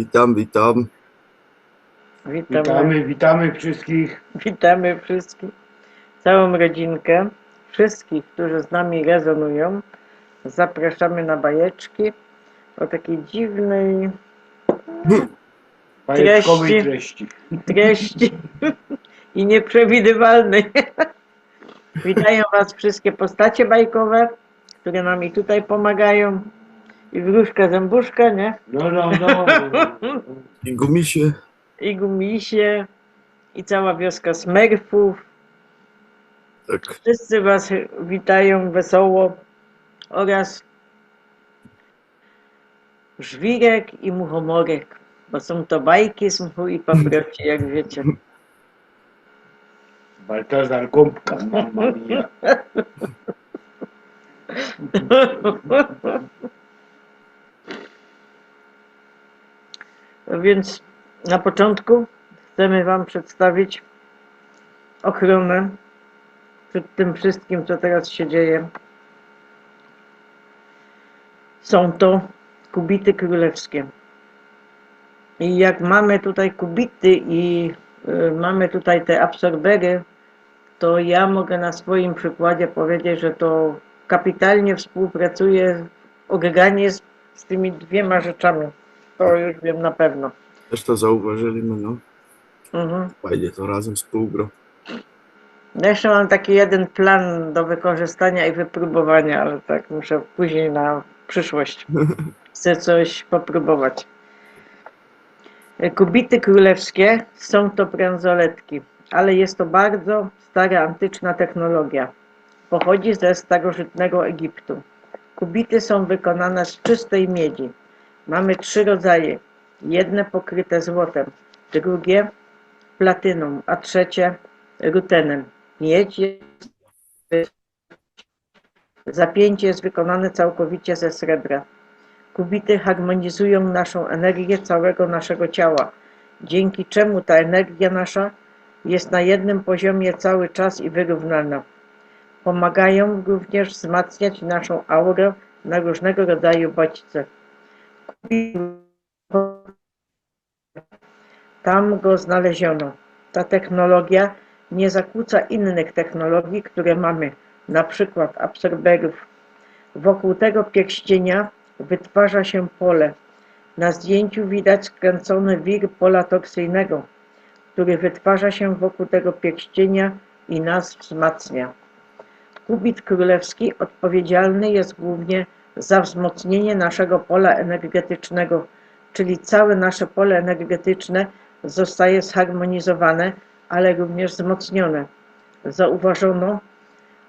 Witam, witam. Witamy wszystkich. Witamy wszystkich, całą rodzinkę, wszystkich, którzy z nami rezonują. Zapraszamy na bajeczki o takiej dziwnej Bajeczkowej treści i nieprzewidywalnej. Witają Was wszystkie postacie bajkowe, które nam i tutaj pomagają. I wróżka zębuszka, nie? No. I gumisie. I gumisie, i cała wioska smerfów. Tak. Wszyscy Was witają wesoło oraz Żwirek i Muchomorek, bo są to bajki z mchu i paproci, jak wiecie. Baltazar Gąbka, mamma mia. Więc na początku chcemy Wam przedstawić ochronę przed tym wszystkim, co teraz się dzieje. Są to kubity królewskie. I jak mamy tutaj kubity i mamy tutaj te absorbery, to ja mogę na swoim przykładzie powiedzieć, że to kapitalnie współpracuje oreganie z tymi dwiema rzeczami. To już wiem na pewno. Też to zauważyliśmy, no. Mhm. Fajnie to razem współgra. Ja jeszcze mam taki jeden plan do wykorzystania i wypróbowania, ale tak muszę później na przyszłość. Chcę coś popróbować. Kubity królewskie są to bransoletki, ale jest to bardzo stara, antyczna technologia. Pochodzi ze starożytnego Egiptu. Kubity są wykonane z czystej miedzi. Mamy 3 rodzaje. Jedne pokryte złotem, drugie platyną, a trzecie rutenem. Miedź zapięcie jest wykonane całkowicie ze srebra. Kubity harmonizują naszą energię całego naszego ciała, dzięki czemu ta energia nasza jest na jednym poziomie cały czas i wyrównana. Pomagają również wzmacniać naszą aurę na różnego rodzaju bodźce. Tam go znaleziono. Ta technologia nie zakłóca innych technologii, które mamy, na przykład absorberów. Wokół tego pierścienia wytwarza się pole. Na zdjęciu widać skręcony wir pola toksyjnego, który wytwarza się wokół tego pierścienia i nas wzmacnia. Kubit królewski odpowiedzialny jest głównie za wzmocnienie naszego pola energetycznego, czyli całe nasze pole energetyczne zostaje zharmonizowane, ale również wzmocnione. Zauważono,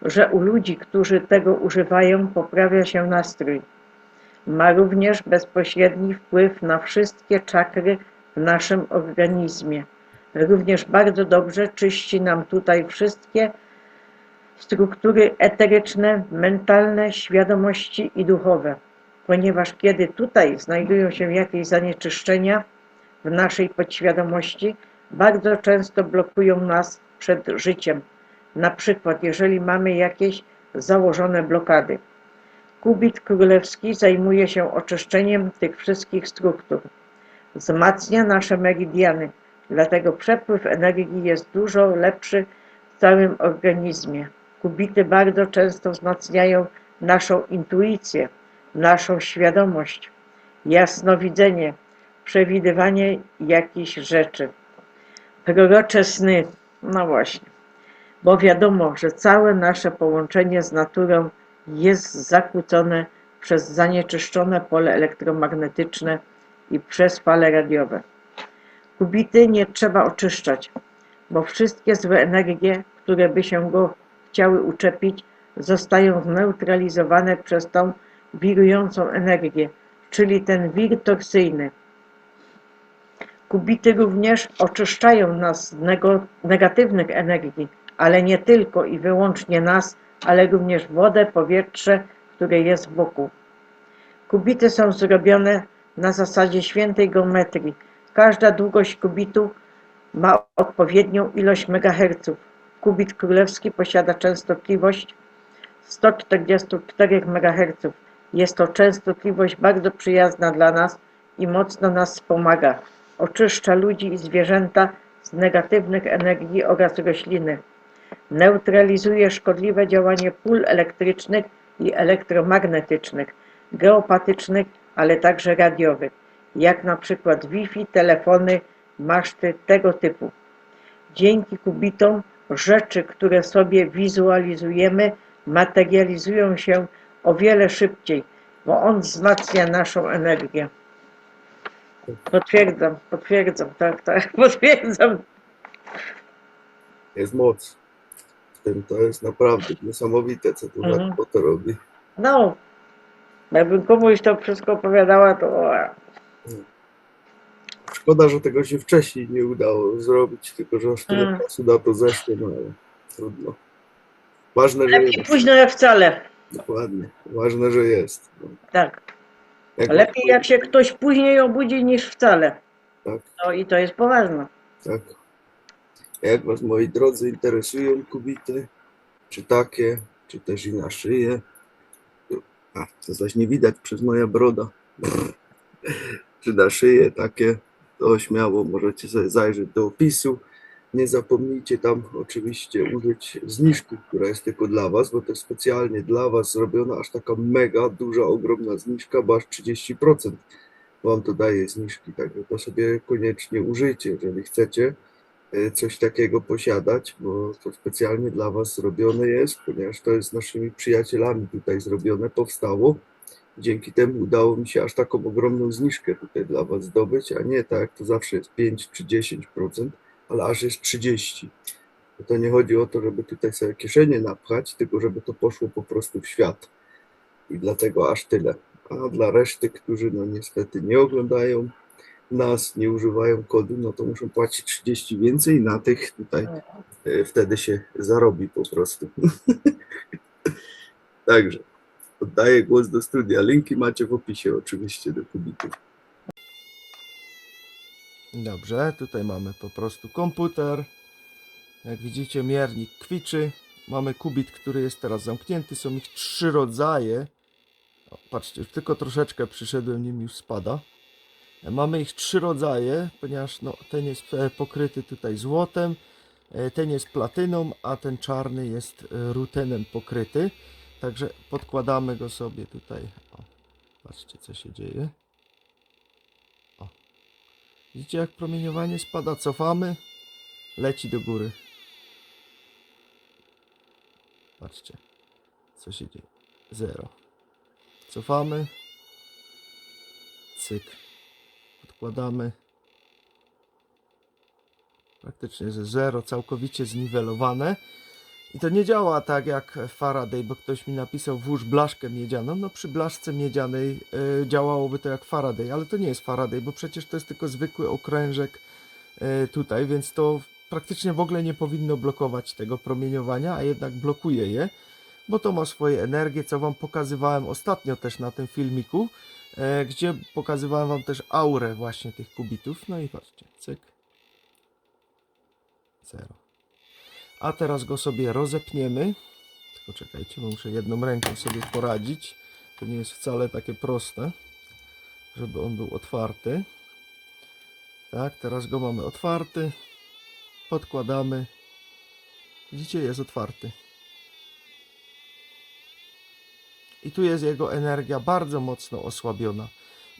że u ludzi, którzy tego używają, poprawia się nastrój. Ma również bezpośredni wpływ na wszystkie czakry w naszym organizmie. Również bardzo dobrze czyści nam tutaj wszystkie struktury eteryczne, mentalne, świadomości i duchowe, ponieważ kiedy tutaj znajdują się jakieś zanieczyszczenia w naszej podświadomości, bardzo często blokują nas przed życiem. Na przykład, jeżeli mamy jakieś założone blokady. Kubit królewski zajmuje się oczyszczeniem tych wszystkich struktur. Wzmacnia nasze meridiany, dlatego przepływ energii jest dużo lepszy w całym organizmie. Kubity bardzo często wzmacniają naszą intuicję, naszą świadomość, jasnowidzenie, przewidywanie jakichś rzeczy. Prorocze sny, no właśnie, bo wiadomo, że całe nasze połączenie z naturą jest zakłócone przez zanieczyszczone pole elektromagnetyczne i przez fale radiowe. Kubity nie trzeba oczyszczać, bo wszystkie złe energie, które by się go chciały uczepić, zostają zneutralizowane przez tą wirującą energię, czyli ten wir toksyjny. Kubity również oczyszczają nas z negatywnych energii, ale nie tylko i wyłącznie nas, ale również wodę, powietrze, które jest wokół. Kubity są zrobione na zasadzie świętej geometrii. Każda długość kubitu ma odpowiednią ilość megaherców. Kubit królewski posiada częstotliwość 144 MHz. Jest to częstotliwość bardzo przyjazna dla nas i mocno nas wspomaga. Oczyszcza ludzi i zwierzęta z negatywnych energii oraz rośliny. Neutralizuje szkodliwe działanie pól elektrycznych i elektromagnetycznych, geopatycznych, ale także radiowych, jak na przykład Wi-Fi, telefony, maszty tego typu. Dzięki kubitom rzeczy, które sobie wizualizujemy, materializują się o wiele szybciej, bo on wzmacnia naszą energię. Potwierdzam, tak, potwierdzam. Jest moc w tym, to jest naprawdę niesamowite, co to to robi. No, jakbym komuś to wszystko opowiadała, to Szkoda, że tego się wcześniej nie udało zrobić, tylko że aż tyle czasu na to zeszło, no ale trudno. Ważne, że lepiej jest. późno jak wcale. Dokładnie. Ważne, że jest. No. Tak. Jak Lepiej jak się ktoś później obudzi niż wcale. Tak, No i to jest poważne. tak. Jak was, moi drodzy, interesują kubity, czy takie, czy też i na szyję, to zaś nie widać przez moja broda, czy na szyję takie, to śmiało możecie sobie zajrzeć do opisu. Nie zapomnijcie tam oczywiście użyć zniżki, która jest tylko dla was, bo to jest specjalnie dla was zrobiona aż taka mega duża, ogromna zniżka, bo aż 30% wam to daje zniżki, także to sobie koniecznie użyjcie, jeżeli chcecie coś takiego posiadać, bo to specjalnie dla was zrobione jest, ponieważ to jest z naszymi przyjacielami tutaj zrobione, powstało. Dzięki temu udało mi się aż taką ogromną zniżkę tutaj dla was zdobyć, a nie tak jak to zawsze jest 5 czy 10%, ale aż jest 30%. To nie chodzi o to, żeby tutaj sobie kieszenie napchać, tylko żeby to poszło po prostu w świat. I dlatego aż tyle. A dla reszty, którzy no niestety nie oglądają nas, nie używają kodu, no to muszą płacić 30 więcej, na tych tutaj wtedy się zarobi po prostu. Także oddaję głos do studia. Linki macie w opisie oczywiście do kubitów. Dobrze, tutaj mamy po prostu komputer. Jak widzicie, miernik kwiczy. Mamy kubit, który jest teraz zamknięty. Są ich 3 rodzaje. O, patrzcie, już tylko troszeczkę przyszedłem, nim już spada. Mamy ich 3 rodzaje, ponieważ no, ten jest pokryty tutaj złotem, ten jest platyną, a ten czarny jest rutenem pokryty. Także podkładamy go sobie tutaj. O, patrzcie, co się dzieje. O. Widzicie, jak promieniowanie spada? Cofamy, leci do góry. Patrzcie, co się dzieje. 0. Cofamy. Cyk. Podkładamy. Praktycznie ze 0, całkowicie zniwelowane. I to nie działa tak jak Faraday, bo ktoś mi napisał włóż blaszkę miedzianą. No przy blaszce miedzianej działałoby to jak Faraday, ale to nie jest Faraday, bo przecież to jest tylko zwykły okrężek tutaj, więc to praktycznie w ogóle nie powinno blokować tego promieniowania, a jednak blokuje je, bo to ma swoje energie, co wam pokazywałem ostatnio też na tym filmiku, gdzie pokazywałem wam też aurę właśnie tych kubitów. No i patrzcie, cyk. 0. A teraz go sobie rozepniemy. Tylko czekajcie, bo muszę jedną ręką sobie poradzić. To nie jest wcale takie proste, żeby on był otwarty. Tak, teraz go mamy otwarty. Podkładamy. Widzicie, jest otwarty. I tu jest jego energia bardzo mocno osłabiona.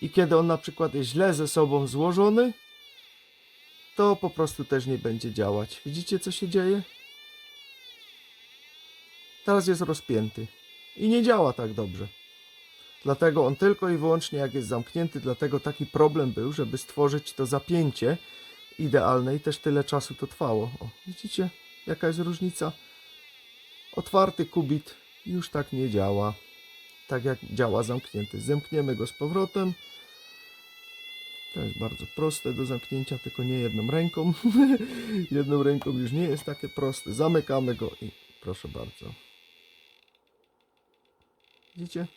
I kiedy on na przykład jest źle ze sobą złożony, to po prostu też nie będzie działać. Widzicie, co się dzieje? Teraz jest rozpięty i nie działa tak dobrze. Dlatego on tylko i wyłącznie jak jest zamknięty, dlatego taki problem był, żeby stworzyć to zapięcie idealne i też tyle czasu to trwało. O, widzicie, jaka jest różnica? Otwarty kubit już tak nie działa, tak jak działa zamknięty. Zamkniemy go z powrotem. To jest bardzo proste do zamknięcia, tylko nie jedną ręką. Jedną ręką już nie jest takie proste. Zamykamy go i proszę bardzo. Widzicie?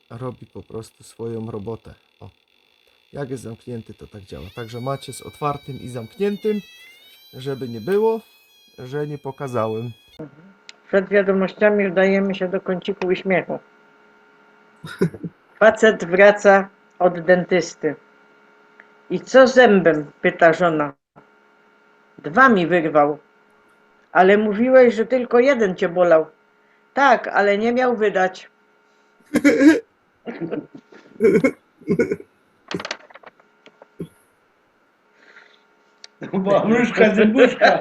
Robi po prostu swoją robotę. O. Jak jest zamknięty, to tak działa. Także macie z otwartym i zamkniętym, żeby nie było, że nie pokazałem. Przed wiadomościami udajemy się do kąciku uśmiechu. Facet wraca od dentysty. I co z zębem? Pyta żona. 2 mi wyrwał. Ale mówiłeś, że tylko 1 cię bolał. Tak, ale nie miał wydać. To była mrużka zębuszka.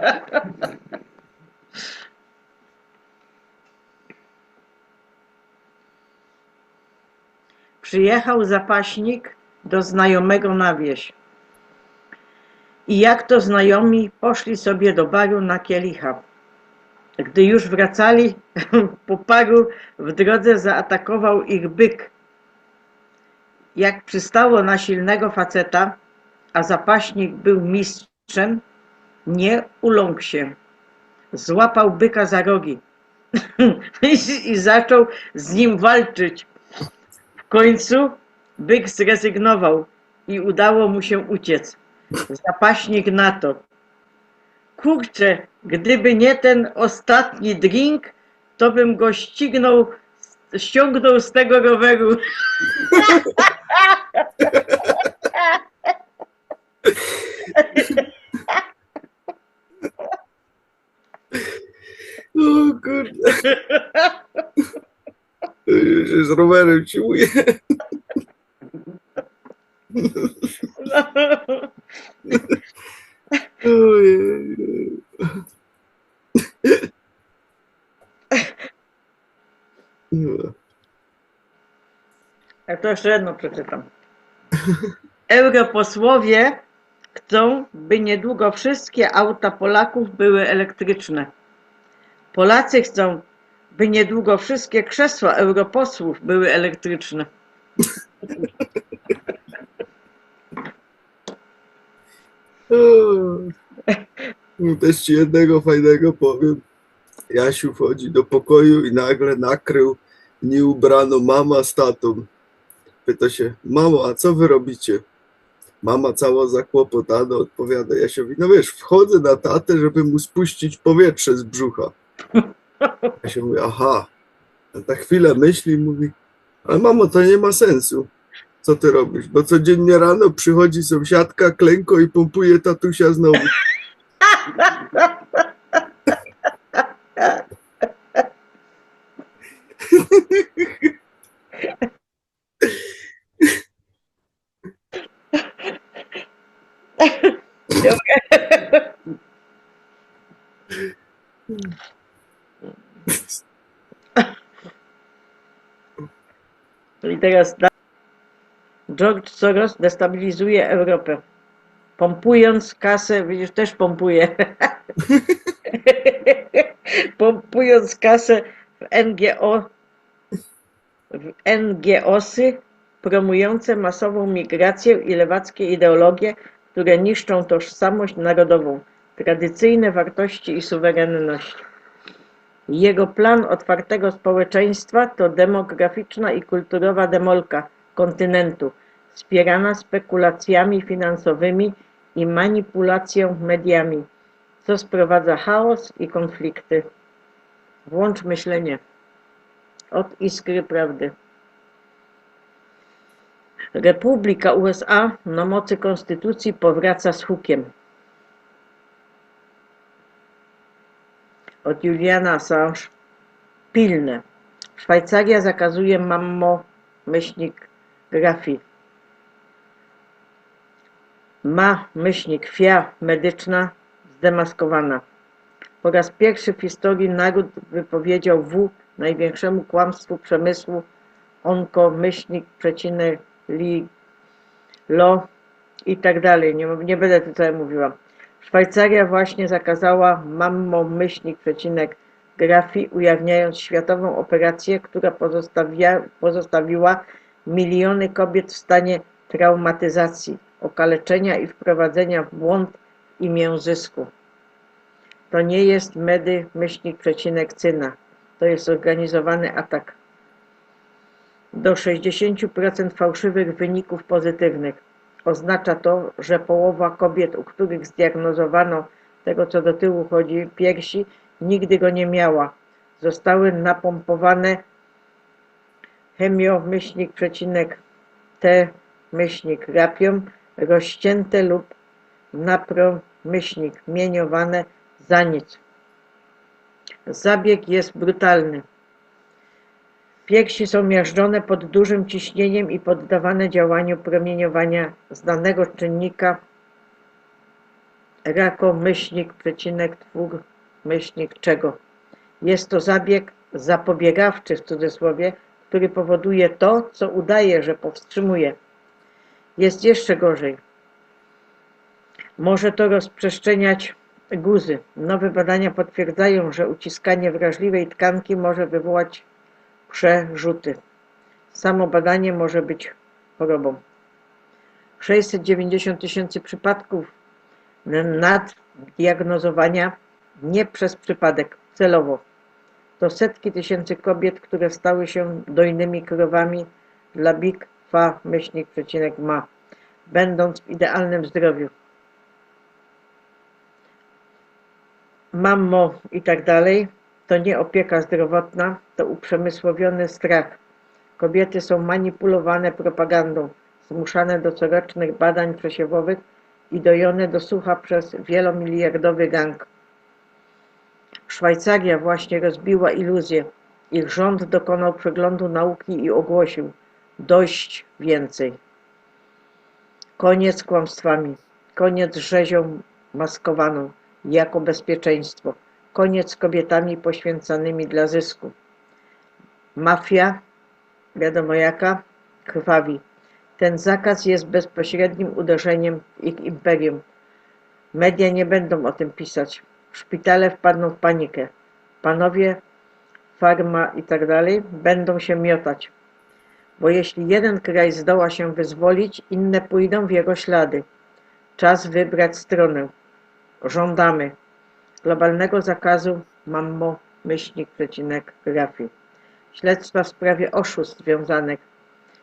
Przyjechał zapaśnik do znajomego na wieś. I jak to znajomi poszli sobie do baru na kielicha. Gdy już wracali po paru, w drodze zaatakował ich byk. Jak przystało na silnego faceta, a zapaśnik był mistrzem, nie uląkł się. Złapał byka za rogi i zaczął z nim walczyć. W końcu byk zrezygnował i udało mu się uciec. Zapaśnik na to. Kurczę, gdyby nie ten ostatni drink, to bym go ściągnął z tego roweru. O kurde. Już się z rowerem siłuje. Ojej. Ja to jeszcze jedno przeczytam. Europosłowie chcą, by niedługo wszystkie auta Polaków były elektryczne. Polacy chcą, by niedługo wszystkie krzesła europosłów były elektryczne. Też ci jednego fajnego powiem. Jasiu wchodzi do pokoju i nagle nakrył nieubraną mama z tatą. Pyta się, mamo, a co wy robicie? Mama cała zakłopotana odpowiada Jasiowi, no wiesz, wchodzę na tatę, żeby mu spuścić powietrze z brzucha. Jasio mówi, aha. A ta chwilę myśli i mówi, ale mamo, to nie ma sensu. Co ty robisz? Bo codziennie rano przychodzi sąsiadka, klęko i pompuje tatusia znowu. I teraz George Soros destabilizuje Europę. Pompując kasę, widzisz, też pompuje. Pompując kasę w NGO-sy promujące masową migrację i lewackie ideologie, które niszczą tożsamość narodową, tradycyjne wartości i suwerenność. Jego plan otwartego społeczeństwa to demograficzna i kulturowa demolka kontynentu, wspierana spekulacjami finansowymi i manipulacją mediami, co sprowadza chaos i konflikty. Włącz myślenie. Od iskry prawdy. Republika USA na mocy konstytucji powraca z hukiem. Od Juliana Assange. Pilne. Szwajcaria zakazuje mammo-grafii. Ma-fia medyczna zdemaskowana. Po raz pierwszy w historii naród wypowiedział W największemu kłamstwu przemysłu onko-lo i tak dalej. Nie będę tutaj mówiła. Szwajcaria właśnie zakazała mammo-grafii, ujawniając światową operację, która pozostawiła miliony kobiet w stanie traumatyzacji, okaleczenia i wprowadzenia w błąd w imię zysku. To nie jest medy-cyna. To jest zorganizowany atak. Do 60% fałszywych wyników pozytywnych. Oznacza to, że połowa kobiet, u których zdiagnozowano tego, co do tyłu chodzi, piersi, nigdy go nie miała. Zostały napompowane hemio-t-rapią rozcięte lub napro-mieniowane za nic. Zabieg jest brutalny. Piersi są miażdżone pod dużym ciśnieniem i poddawane działaniu promieniowania znanego czynnika twór-czego. Jest to zabieg zapobiegawczy w cudzysłowie, który powoduje to, co udaje, że powstrzymuje. Jest jeszcze gorzej. Może to rozprzestrzeniać guzy. Nowe badania potwierdzają, że uciskanie wrażliwej tkanki może wywołać przerzuty. Samo badanie może być chorobą. 690 000 przypadków naddiagnozowania nie przez przypadek, celowo. To setki tysięcy kobiet, które stały się dojnymi krowami dla Big Pharma, będąc w idealnym zdrowiu. Mammo i tak dalej, to nie opieka zdrowotna, to uprzemysłowiony strach. Kobiety są manipulowane propagandą, zmuszane do corocznych badań przesiewowych i dojone do sucha przez wielomiliardowy gang. Szwajcaria właśnie rozbiła iluzję. Ich rząd dokonał przeglądu nauki i ogłosił: dość więcej. Koniec z kłamstwami, koniec z rzezią maskowaną jako bezpieczeństwo, koniec z kobietami poświęcanymi dla zysku. Mafia, wiadomo jaka, krwawi. Ten zakaz jest bezpośrednim uderzeniem w ich imperium. Media nie będą o tym pisać. Szpitale wpadną w panikę. Panowie farma i tak dalej będą się miotać. Bo jeśli jeden kraj zdoła się wyzwolić, inne pójdą w jego ślady. Czas wybrać stronę. Żądamy globalnego zakazu mammo-grafi. Śledztwa w sprawie oszustw związanych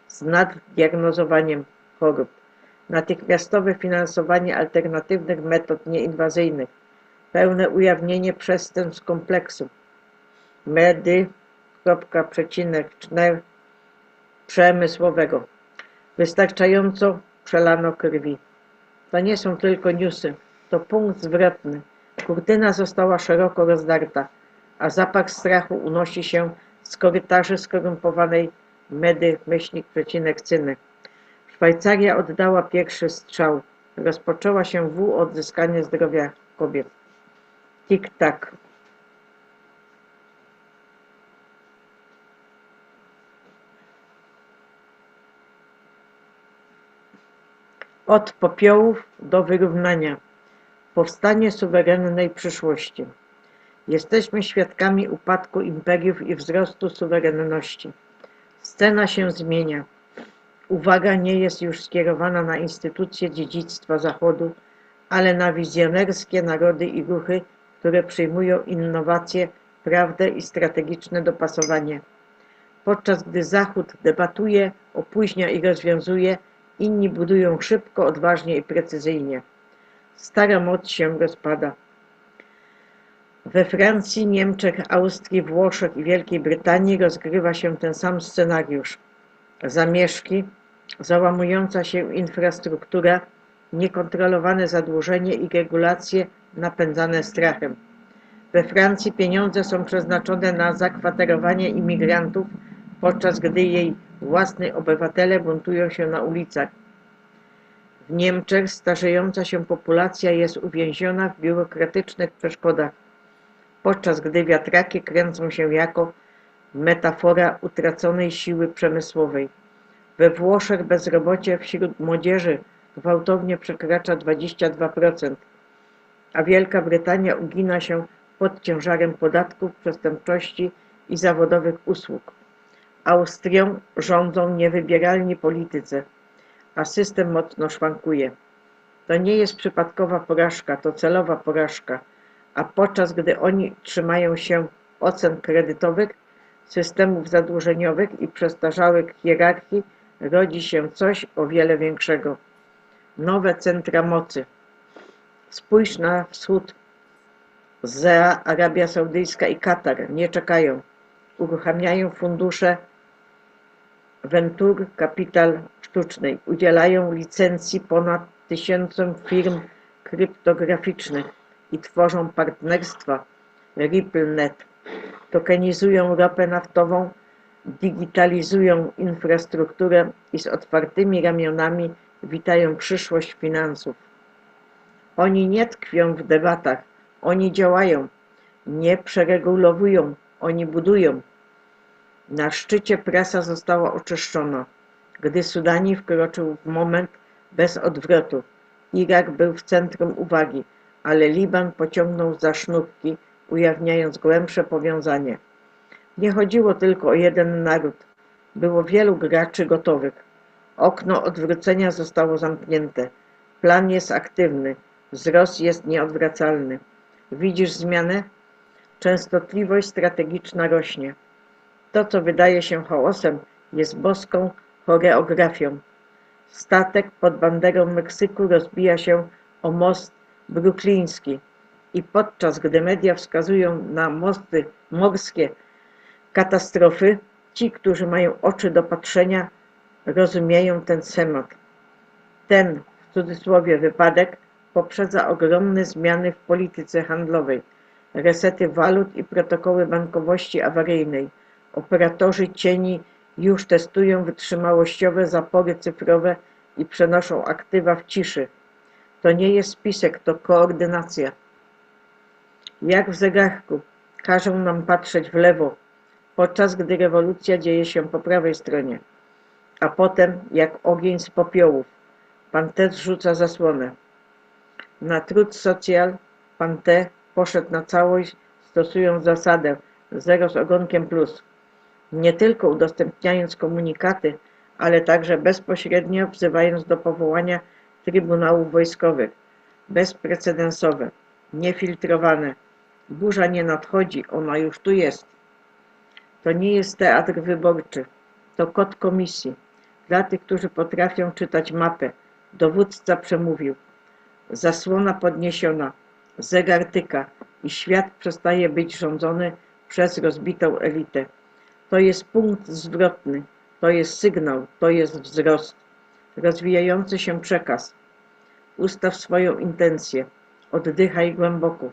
z naddiagnozowaniem chorób. Natychmiastowe finansowanie alternatywnych metod nieinwazyjnych. Pełne ujawnienie przestępstw kompleksu. Przemysłowego. Wystarczająco przelano krwi. To nie są tylko newsy. To punkt zwrotny. Kurtyna została szeroko rozdarta, a zapach strachu unosi się z korytarzy skorumpowanej cyny. Szwajcaria oddała pierwszy strzał. Rozpoczęła się odzyskanie zdrowia kobiet. Tik-tak. Od popiołów do wyrównania. Powstanie suwerennej przyszłości. Jesteśmy świadkami upadku imperiów i wzrostu suwerenności. Scena się zmienia. Uwaga nie jest już skierowana na instytucje dziedzictwa Zachodu, ale na wizjonerskie narody i ruchy, które przyjmują innowacje, prawdę i strategiczne dopasowanie. Podczas gdy Zachód debatuje, opóźnia i rozwiązuje, inni budują szybko, odważnie i precyzyjnie. Stara moc się rozpada. We Francji, Niemczech, Austrii, Włoszech i Wielkiej Brytanii rozgrywa się ten sam scenariusz. Zamieszki, załamująca się infrastruktura, niekontrolowane zadłużenie i regulacje napędzane strachem. We Francji pieniądze są przeznaczone na zakwaterowanie imigrantów, podczas gdy jej własni obywatele buntują się na ulicach. W Niemczech starzejąca się populacja jest uwięziona w biurokratycznych przeszkodach, podczas gdy wiatraki kręcą się jako metafora utraconej siły przemysłowej. We Włoszech bezrobocie wśród młodzieży gwałtownie przekracza 22%, a Wielka Brytania ugina się pod ciężarem podatków, przestępczości i zawodowych usług. Austrią rządzą niewybieralni politycy, a system mocno szwankuje. To nie jest przypadkowa porażka, to celowa porażka, a podczas gdy oni trzymają się ocen kredytowych, systemów zadłużeniowych i przestarzałych hierarchii, rodzi się coś o wiele większego. Nowe centra mocy. Spójrz na wschód. Arabia Saudyjska i Katar nie czekają. Uruchamiają fundusze Venture Capital sztucznej. Udzielają licencji ponad 1000 firm kryptograficznych i tworzą partnerstwa RippleNet. Tokenizują ropę naftową, digitalizują infrastrukturę i z otwartymi ramionami witają przyszłość finansów. Oni nie tkwią w debatach, oni działają, nie przeregulowują, oni budują. Na szczycie prasa została oczyszczona, gdy Sudani wkroczył w moment bez odwrotu. Irak był w centrum uwagi, ale Liban pociągnął za sznurki, ujawniając głębsze powiązanie. Nie chodziło tylko o jeden naród. Było wielu graczy gotowych. Okno odwrócenia zostało zamknięte. Plan jest aktywny. Wzrost jest nieodwracalny. Widzisz zmianę? Częstotliwość strategiczna rośnie. To, co wydaje się chaosem, jest boską choreografią. Statek pod banderą Meksyku rozbija się o most brukliński i podczas gdy media wskazują na mosty morskie katastrofy, ci, którzy mają oczy do patrzenia, rozumieją ten schemat. Ten, w cudzysłowie, wypadek poprzedza ogromne zmiany w polityce handlowej, resety walut i protokoły bankowości awaryjnej. Operatorzy cieni już testują wytrzymałościowe zapory cyfrowe i przenoszą aktywa w ciszy. To nie jest spisek, to koordynacja. Jak w zegarku, każą nam patrzeć w lewo, podczas gdy rewolucja dzieje się po prawej stronie. A potem, jak ogień z popiołów, pan T zrzuca zasłonę. Na trud socjal pan T poszedł na całość, stosując zasadę 0 z ogonkiem plus. Nie tylko udostępniając komunikaty, ale także bezpośrednio wzywając do powołania trybunałów wojskowych. Bezprecedensowe, niefiltrowane. Burza nie nadchodzi, ona już tu jest. To nie jest teatr wyborczy, to kod komisji. Dla tych, którzy potrafią czytać mapę, dowódca przemówił. Zasłona podniesiona, zegar tyka i świat przestaje być rządzony przez rozbitą elitę. To jest punkt zwrotny, to jest sygnał, to jest wzrost. Rozwijający się przekaz. Ustaw swoją intencję, oddychaj głęboko.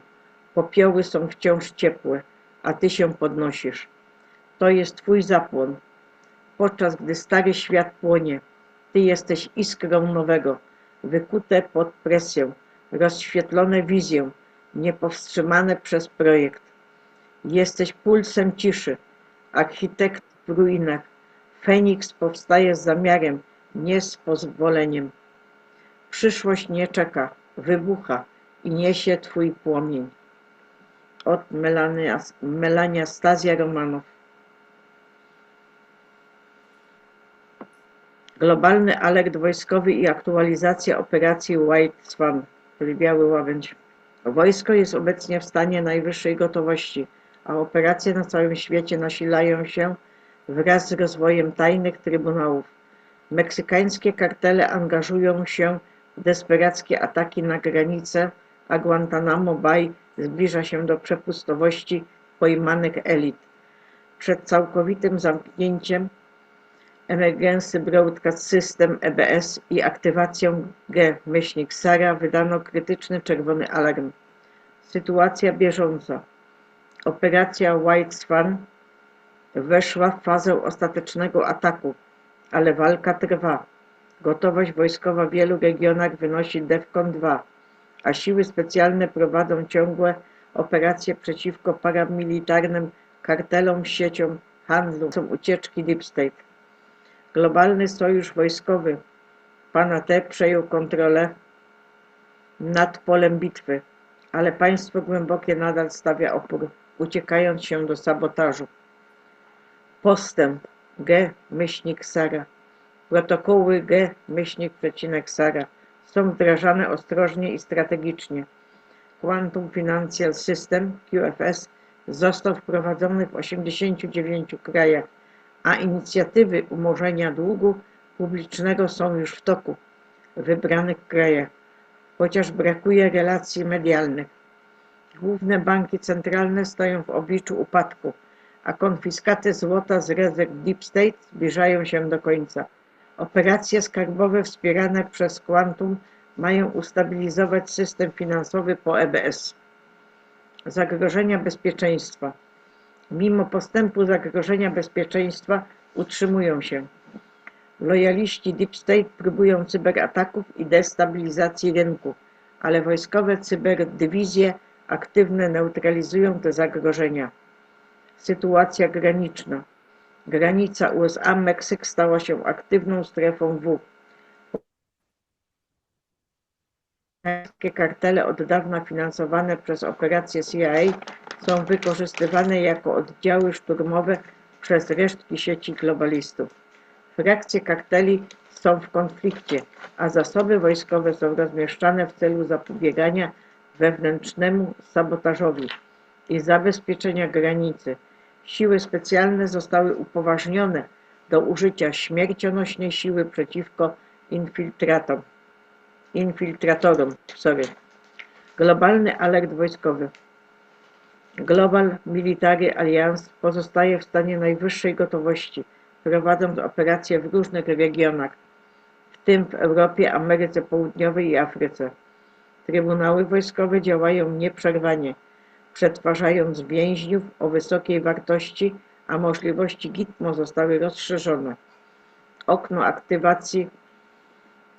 Popioły są wciąż ciepłe, a ty się podnosisz. To jest twój zapłon. Podczas gdy stary świat płonie, ty jesteś iskrą nowego, wykute pod presją, rozświetlone wizją, niepowstrzymane przez projekt. Jesteś pulsem ciszy, architekt w ruinach. Feniks powstaje z zamiarem, nie z pozwoleniem. Przyszłość nie czeka, wybucha i niesie twój płomień. Od Melania Stazja Romanow. Globalny alert wojskowy i aktualizacja operacji White Swan, czyli Biały Łabędź. Wojsko jest obecnie w stanie najwyższej gotowości, a operacje na całym świecie nasilają się wraz z rozwojem tajnych trybunałów. Meksykańskie kartele angażują się w desperackie ataki na granicę, a Guantanamo Bay zbliża się do przepustowości pojmanych elit. Przed całkowitym zamknięciem Emergency Broadcast System EBS i aktywacją G-SARA wydano krytyczny czerwony alarm. Sytuacja bieżąca. Operacja White Swan weszła w fazę ostatecznego ataku, ale walka trwa. Gotowość wojskowa w wielu regionach wynosi DEFCON 2, a siły specjalne prowadzą ciągłe operacje przeciwko paramilitarnym kartelom, sieciom handlu. Są ucieczki Deep State. Globalny sojusz wojskowy pana T przejął kontrolę nad polem bitwy, ale państwo głębokie nadal stawia opór, uciekając się do sabotażu. Postęp G-SARA. Protokoły G-SARA są wdrażane ostrożnie i strategicznie. Quantum Financial System QFS został wprowadzony w 89 krajach, a inicjatywy umorzenia długu publicznego są już w toku w wybranych krajach, chociaż brakuje relacji medialnych. Główne banki centralne stoją w obliczu upadku, a konfiskaty złota z rezerw Deep State zbliżają się do końca. Operacje skarbowe wspierane przez Quantum mają ustabilizować system finansowy po EBS. Zagrożenia bezpieczeństwa. Mimo postępu zagrożenia bezpieczeństwa utrzymują się. Lojaliści Deep State próbują cyberataków i destabilizacji rynku, ale wojskowe cyberdywizje aktywne neutralizują te zagrożenia. Sytuacja graniczna. Granica USA-Meksyk stała się aktywną strefą W. Wszystkie kartele od dawna finansowane przez operacje CIA są wykorzystywane jako oddziały szturmowe przez resztki sieci globalistów. Frakcje karteli są w konflikcie, a zasoby wojskowe są rozmieszczane w celu zapobiegania wewnętrznemu sabotażowi i zabezpieczenia granicy. Siły specjalne zostały upoważnione do użycia śmiercionośnej siły przeciwko infiltratorom. Globalny alert wojskowy. Global Military Alliance pozostaje w stanie najwyższej gotowości, prowadząc operacje w różnych regionach, w tym w Europie, Ameryce Południowej i Afryce. Trybunały wojskowe działają nieprzerwanie, przetwarzając więźniów o wysokiej wartości, a możliwości Gitmo zostały rozszerzone. Okno aktywacji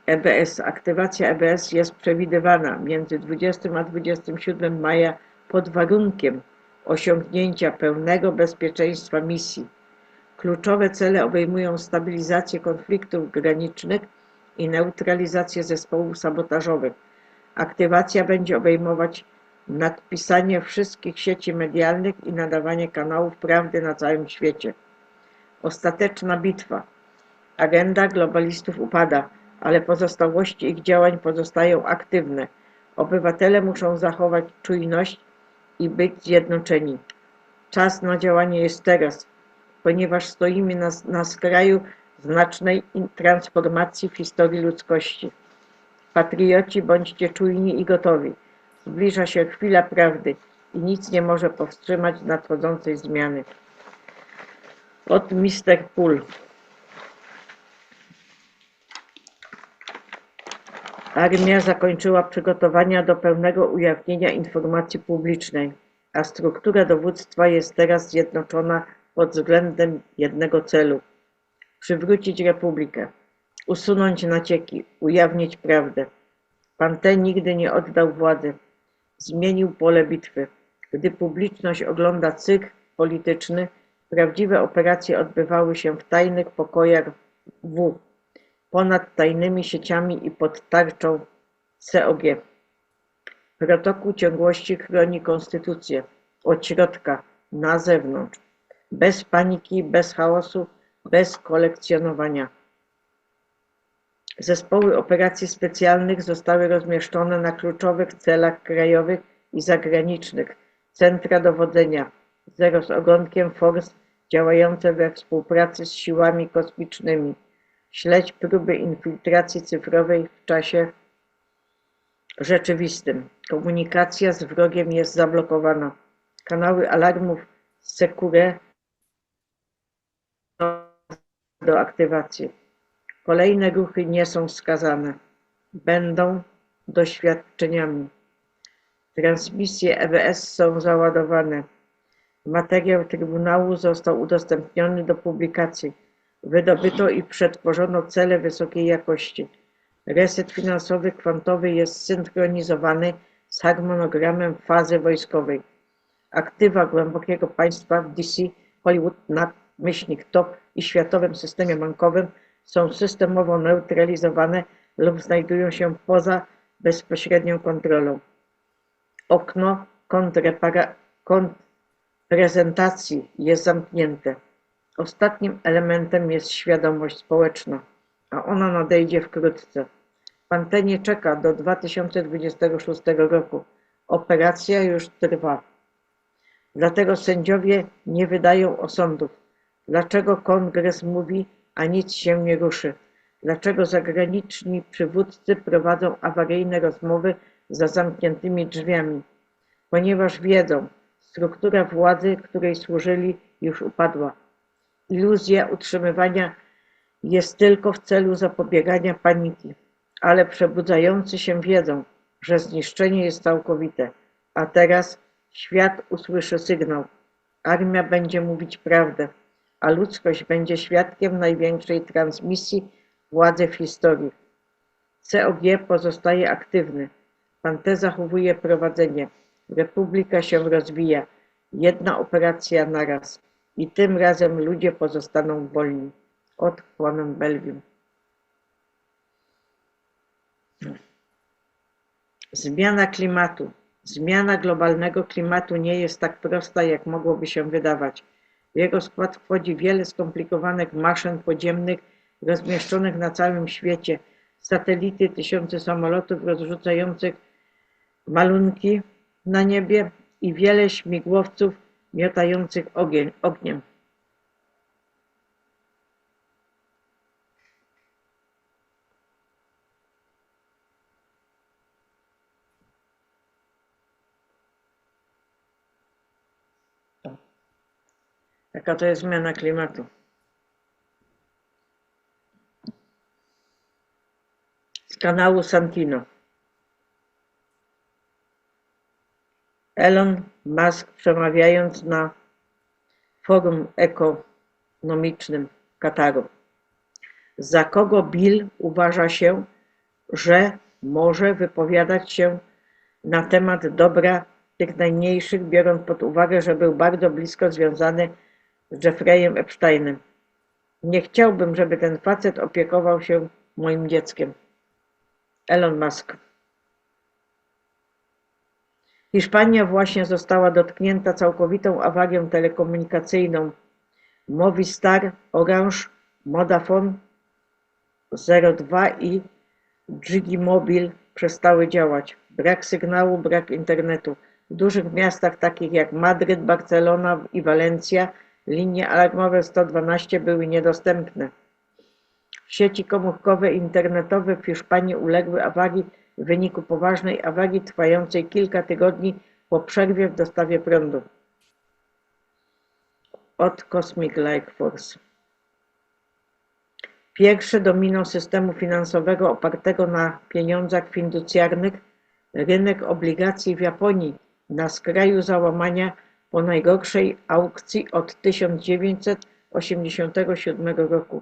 EBS. Aktywacja EBS jest przewidywana między 20 a 27 maja pod warunkiem osiągnięcia pełnego bezpieczeństwa misji. Kluczowe cele obejmują stabilizację konfliktów granicznych i neutralizację zespołów sabotażowych. Aktywacja będzie obejmować nadpisanie wszystkich sieci medialnych i nadawanie kanałów prawdy na całym świecie. Ostateczna bitwa. Agenda globalistów upada, ale pozostałości ich działań pozostają aktywne. Obywatele muszą zachować czujność i być zjednoczeni. Czas na działanie jest teraz, ponieważ stoimy na skraju znacznej transformacji w historii ludzkości. Patrioci, bądźcie czujni i gotowi. Zbliża się chwila prawdy i nic nie może powstrzymać nadchodzącej zmiany. Od Mr. Pool. Armia zakończyła przygotowania do pełnego ujawnienia informacji publicznej, a struktura dowództwa jest teraz zjednoczona pod względem jednego celu – przywrócić republikę, usunąć nacieki, ujawnić prawdę. Pan T. nigdy nie oddał władzy, zmienił pole bitwy. Gdy publiczność ogląda cykl polityczny, prawdziwe operacje odbywały się w tajnych pokojach W, ponad tajnymi sieciami i pod tarczą COG. Protokół ciągłości chroni konstytucję od środka na zewnątrz, bez paniki, bez chaosu, bez kolekcjonowania. Zespoły operacji specjalnych zostały rozmieszczone na kluczowych celach krajowych i zagranicznych, centra dowodzenia, zero z ogonkiem force działające we współpracy z siłami kosmicznymi. Śledź próby infiltracji cyfrowej w czasie rzeczywistym. Komunikacja z wrogiem jest zablokowana. Kanały alarmów Secure do aktywacji. Kolejne ruchy nie są wskazane. Będą doświadczeniami. Transmisje EBS są załadowane. Materiał Trybunału został udostępniony do publikacji. Wydobyto i przetworzono cele wysokiej jakości. Reset finansowy kwantowy jest synchronizowany z harmonogramem fazy wojskowej. Aktywa głębokiego państwa w DC, Hollywood, /TOP i światowym systemie bankowym są systemowo neutralizowane lub znajdują się poza bezpośrednią kontrolą. Okno kontrprezentacji jest zamknięte. Ostatnim elementem jest świadomość społeczna, a ona nadejdzie wkrótce. Pan T. nie czeka do 2026 roku. Operacja już trwa. Dlatego sędziowie nie wydają osądów. Dlaczego kongres mówi, a nic się nie ruszy? Dlaczego zagraniczni przywódcy prowadzą awaryjne rozmowy za zamkniętymi drzwiami? Ponieważ wiedzą, struktura władzy, której służyli, już upadła. Iluzja utrzymywania jest tylko w celu zapobiegania paniki, ale przebudzający się wiedzą, że zniszczenie jest całkowite. A teraz świat usłyszy sygnał. Armia będzie mówić prawdę, a ludzkość będzie świadkiem największej transmisji władzy w historii. COG pozostaje aktywny. Pan zachowuje prowadzenie. Republika się rozwija. Jedna operacja naraz. I tym razem ludzie pozostaną wolni. Od Flamen Belgium. Zmiana klimatu. Zmiana globalnego klimatu nie jest tak prosta, jak mogłoby się wydawać. W jego skład wchodzi wiele skomplikowanych maszyn podziemnych rozmieszczonych na całym świecie, satelity, tysiące samolotów rozrzucających malunki na niebie i wiele śmigłowców miotających ogniem. Jaka to jest zmiana klimatu? Z kanału Santino. Elon Musk, przemawiając na forum ekonomicznym Kataru. Za kogo Bill uważa się, że może wypowiadać się na temat dobra tych najmniejszych, biorąc pod uwagę, że był bardzo blisko związany z Jeffreyem Epsteinem. Nie chciałbym, żeby ten facet opiekował się moim dzieckiem. Elon Musk. Hiszpania właśnie została dotknięta całkowitą awarią telekomunikacyjną. Movistar, Orange, Vodafone 02 i Digimobil przestały działać. Brak sygnału, brak internetu. W dużych miastach takich jak Madryt, Barcelona i Walencja linie alarmowe 112 były niedostępne. Sieci komórkowe i internetowe w Hiszpanii uległy awarii w wyniku poważnej awarii trwającej kilka tygodni po przerwie w dostawie prądu. Od Cosmic Life Force. Pierwsze domino systemu finansowego opartego na pieniądzach fiducjarnych, rynek obligacji w Japonii na skraju załamania po najgorszej aukcji od 1987 roku.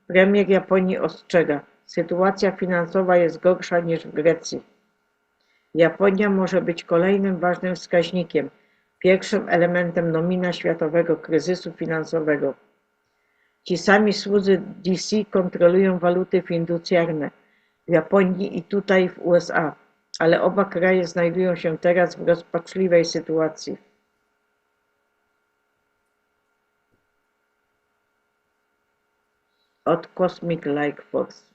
Premier Japonii ostrzega, sytuacja finansowa jest gorsza niż w Grecji. Japonia może być kolejnym ważnym wskaźnikiem, pierwszym elementem nomina światowego kryzysu finansowego. Ci sami słudzy DC kontrolują waluty fiducjarne w Japonii i tutaj w USA, ale oba kraje znajdują się teraz w rozpaczliwej sytuacji. Od Cosmic Life Force.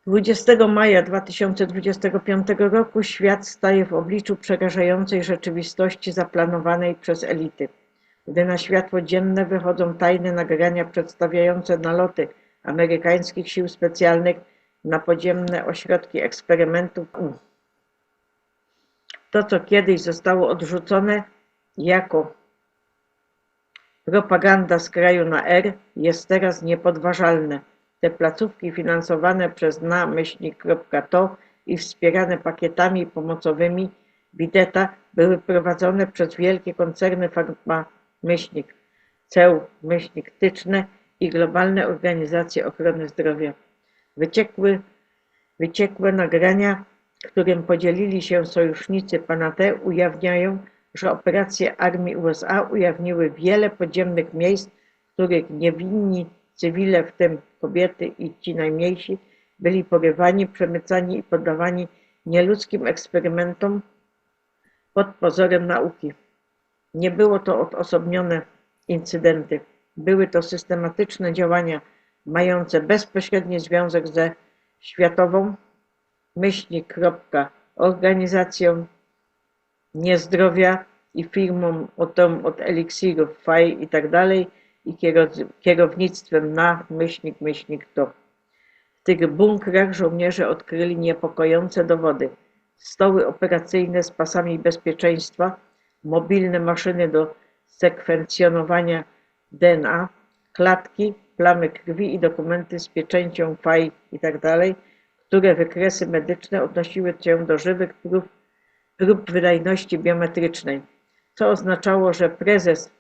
20 maja 2025 roku świat staje w obliczu przerażającej rzeczywistości zaplanowanej przez elity. Gdy na światło dzienne wychodzą tajne nagrania przedstawiające naloty amerykańskich sił specjalnych na podziemne ośrodki eksperymentów. To, co kiedyś zostało odrzucone jako propaganda z kraju na R, jest teraz niepodważalne. Te placówki finansowane przez na-to i wspierane pakietami pomocowymi Bideta były prowadzone przez wielkie koncerny farma-myślnik, CEU-tyczne i globalne organizacje ochrony zdrowia. Wyciekłe nagrania, którym podzielili się sojusznicy pana T, ujawniają, że operacje armii USA ujawniły wiele podziemnych miejsc, w których niewinni cywile, w tym kobiety i ci najmniejsi, byli porywani, przemycani i poddawani nieludzkim eksperymentom pod pozorem nauki. Nie było to odosobnione incydenty. Były to systematyczne działania mające bezpośredni związek ze Światową Organizacją Niezdrowia i firmą od eliksirów, faj i tak dalej, i kierownictwem na-to. W tych bunkrach żołnierze odkryli niepokojące dowody. Stoły operacyjne z pasami bezpieczeństwa, mobilne maszyny do sekwencjonowania DNA, klatki, plamy krwi i dokumenty z pieczęcią faj itd., które wykresy medyczne odnosiły się do żywych prób wydajności biometrycznej, co oznaczało, że prezes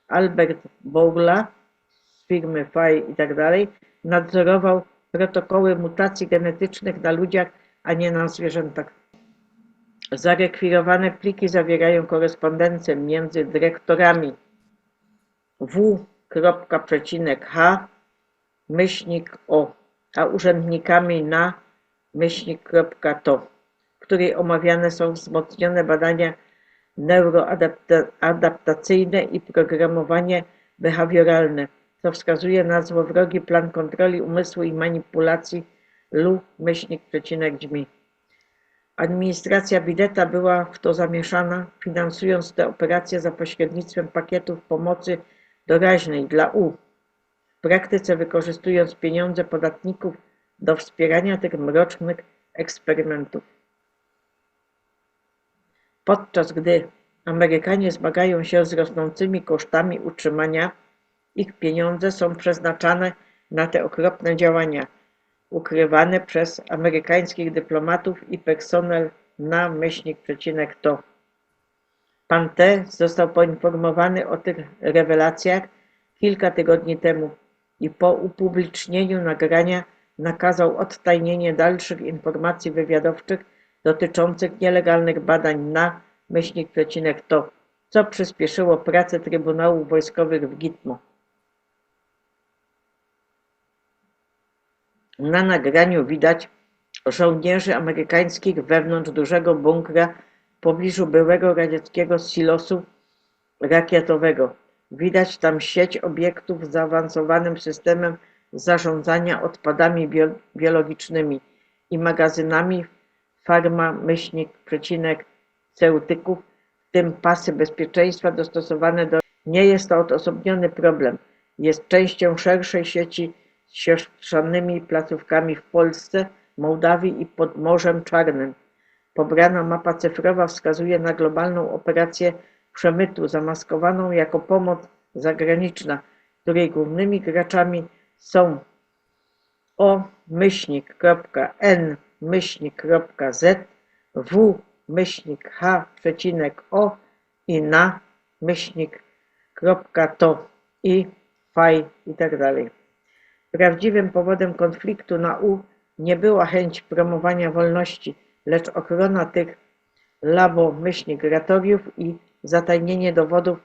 Albert Bourla z firmy Faj itd. Nadzorował protokoły mutacji genetycznych na ludziach, a nie na zwierzętach. Zarekwirowane pliki zawierają korespondencję między dyrektorami W.H-O, a urzędnikami na-to, w której omawiane są wzmocnione badania neuroadaptacyjne i programowanie behawioralne, co wskazuje na złowrogi plan kontroli umysłu i manipulacji LU-dźmi. Administracja Bideta była w to zamieszana, finansując te operacje za pośrednictwem pakietów pomocy doraźnej dla U, w praktyce wykorzystując pieniądze podatników do wspierania tych mrocznych eksperymentów. Podczas gdy Amerykanie zmagają się z rosnącymi kosztami utrzymania, ich pieniądze są przeznaczane na te okropne działania, ukrywane przez amerykańskich dyplomatów i personel na-to. Pan T. został poinformowany o tych rewelacjach kilka tygodni temu i po upublicznieniu nagrania nakazał odtajnienie dalszych informacji wywiadowczych dotyczących nielegalnych badań na-to, co przyspieszyło pracę Trybunałów Wojskowych w Gitmo. Na nagraniu widać żołnierzy amerykańskich wewnątrz dużego bunkra w pobliżu byłego radzieckiego silosu rakietowego. Widać tam sieć obiektów z zaawansowanym systemem zarządzania odpadami biologicznymi i magazynami farmaceutyków, w tym pasy bezpieczeństwa dostosowane do... Nie jest to odosobniony problem. Jest częścią szerszej sieci z siostrzanymi placówkami w Polsce, Mołdawii i pod Morzem Czarnym. Pobrana mapa cyfrowa wskazuje na globalną operację przemytu zamaskowaną jako pomoc zagraniczna, której głównymi graczami są O-N-Z, W-H-O i na-to i faj itd. Prawdziwym powodem konfliktu na U nie była chęć promowania wolności, lecz ochrona tych labo-gratoriów i zatajnienie dowodów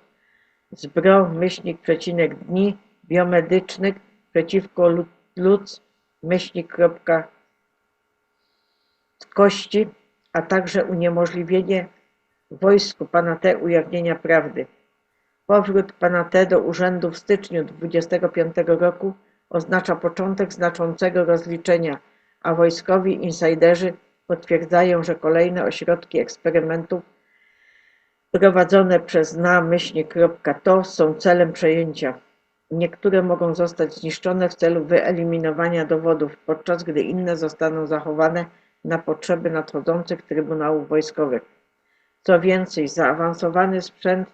zbro-dni biomedycznych przeciwko kości, a także uniemożliwienie wojsku pana T. ujawnienia prawdy. Powrót pana T. do urzędu w styczniu 1925 roku oznacza początek znaczącego rozliczenia, a wojskowi insajderzy potwierdzają, że kolejne ośrodki eksperymentów prowadzone przez na-to są celem przejęcia. Niektóre mogą zostać zniszczone w celu wyeliminowania dowodów, podczas gdy inne zostaną zachowane na potrzeby nadchodzących trybunałów wojskowych. Co więcej, zaawansowany sprzęt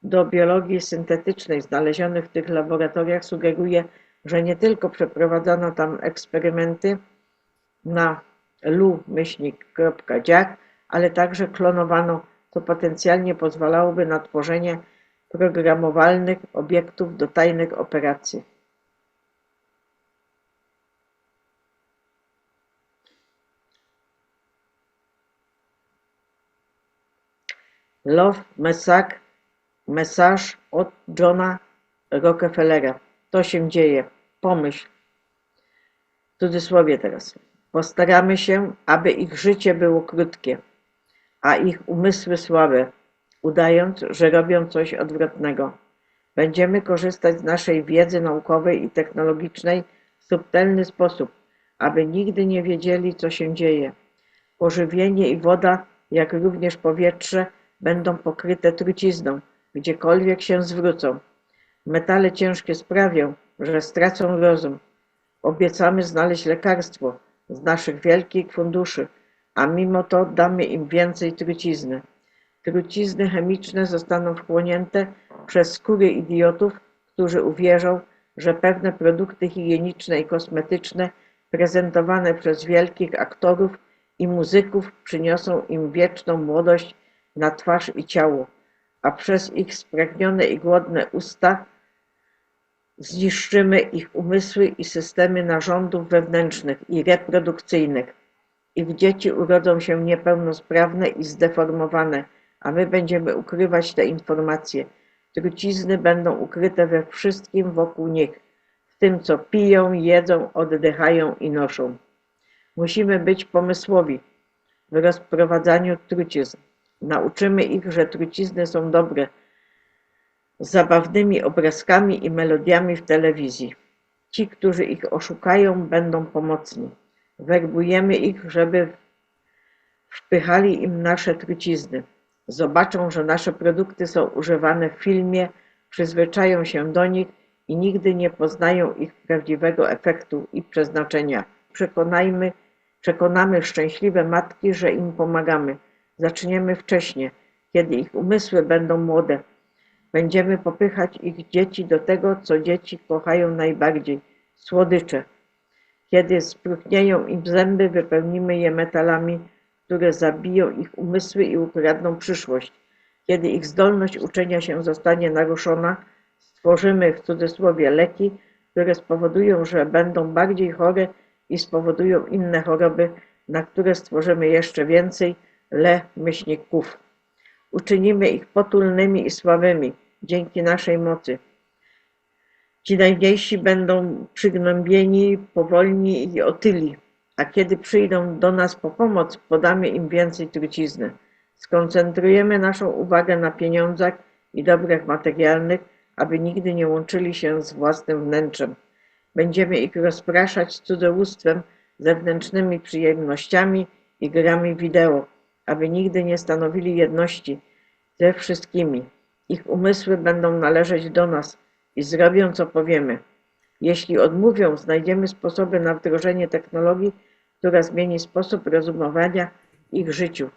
do biologii syntetycznej znaleziony w tych laboratoriach sugeruje, że nie tylko przeprowadzono tam eksperymenty na lu-dziak, ale także klonowano, co potencjalnie pozwalałoby na tworzenie programowalnych obiektów do tajnych operacji. Love Message od Johna Rockefellera. To się dzieje. Pomyśl. W cudzysłowie teraz. Postaramy się, aby ich życie było krótkie, a ich umysły słabe, udając, że robią coś odwrotnego. Będziemy korzystać z naszej wiedzy naukowej i technologicznej w subtelny sposób, aby nigdy nie wiedzieli, co się dzieje. Pożywienie i woda, jak również powietrze, będą pokryte trucizną, gdziekolwiek się zwrócą. Metale ciężkie sprawią, że stracą rozum. Obiecamy znaleźć lekarstwo z naszych wielkich funduszy, a mimo to damy im więcej trucizny. Trucizny chemiczne zostaną wchłonięte przez skóry idiotów, którzy uwierzą, że pewne produkty higieniczne i kosmetyczne prezentowane przez wielkich aktorów i muzyków przyniosą im wieczną młodość na twarz i ciało, a przez ich spragnione i głodne usta zniszczymy ich umysły i systemy narządów wewnętrznych i reprodukcyjnych. Ich dzieci urodzą się niepełnosprawne i zdeformowane, a my będziemy ukrywać te informacje. Trucizny będą ukryte we wszystkim wokół nich, w tym co piją, jedzą, oddychają i noszą. Musimy być pomysłowi w rozprowadzaniu trucizn. Nauczymy ich, że trucizny są dobre, z zabawnymi obrazkami i melodiami w telewizji. Ci, którzy ich oszukają, będą pomocni. Werbujemy ich, żeby wpychali im nasze trucizny. Zobaczą, że nasze produkty są używane w filmie, przyzwyczają się do nich i nigdy nie poznają ich prawdziwego efektu i przeznaczenia. Przekonamy szczęśliwe matki, że im pomagamy. Zaczniemy wcześnie, kiedy ich umysły będą młode. Będziemy popychać ich dzieci do tego, co dzieci kochają najbardziej – słodycze. Kiedy spróchnieją im zęby, wypełnimy je metalami, które zabiją ich umysły i ukradną przyszłość. Kiedy ich zdolność uczenia się zostanie naruszona, stworzymy w cudzysłowie leki, które spowodują, że będą bardziej chore i spowodują inne choroby, na które stworzymy jeszcze więcej myślników. Uczynimy ich potulnymi i słabymi dzięki naszej mocy. Ci najmniejsi będą przygnębieni, powolni i otyli, a kiedy przyjdą do nas po pomoc, podamy im więcej trucizny. Skoncentrujemy naszą uwagę na pieniądzach i dobrach materialnych, aby nigdy nie łączyli się z własnym wnętrzem. Będziemy ich rozpraszać cudzołóstwem, zewnętrznymi przyjemnościami i grami wideo, aby nigdy nie stanowili jedności ze wszystkimi. Ich umysły będą należeć do nas i zrobią, co powiemy. Jeśli odmówią, znajdziemy sposoby na wdrożenie technologii, która zmieni sposób rozumowania ich życiu.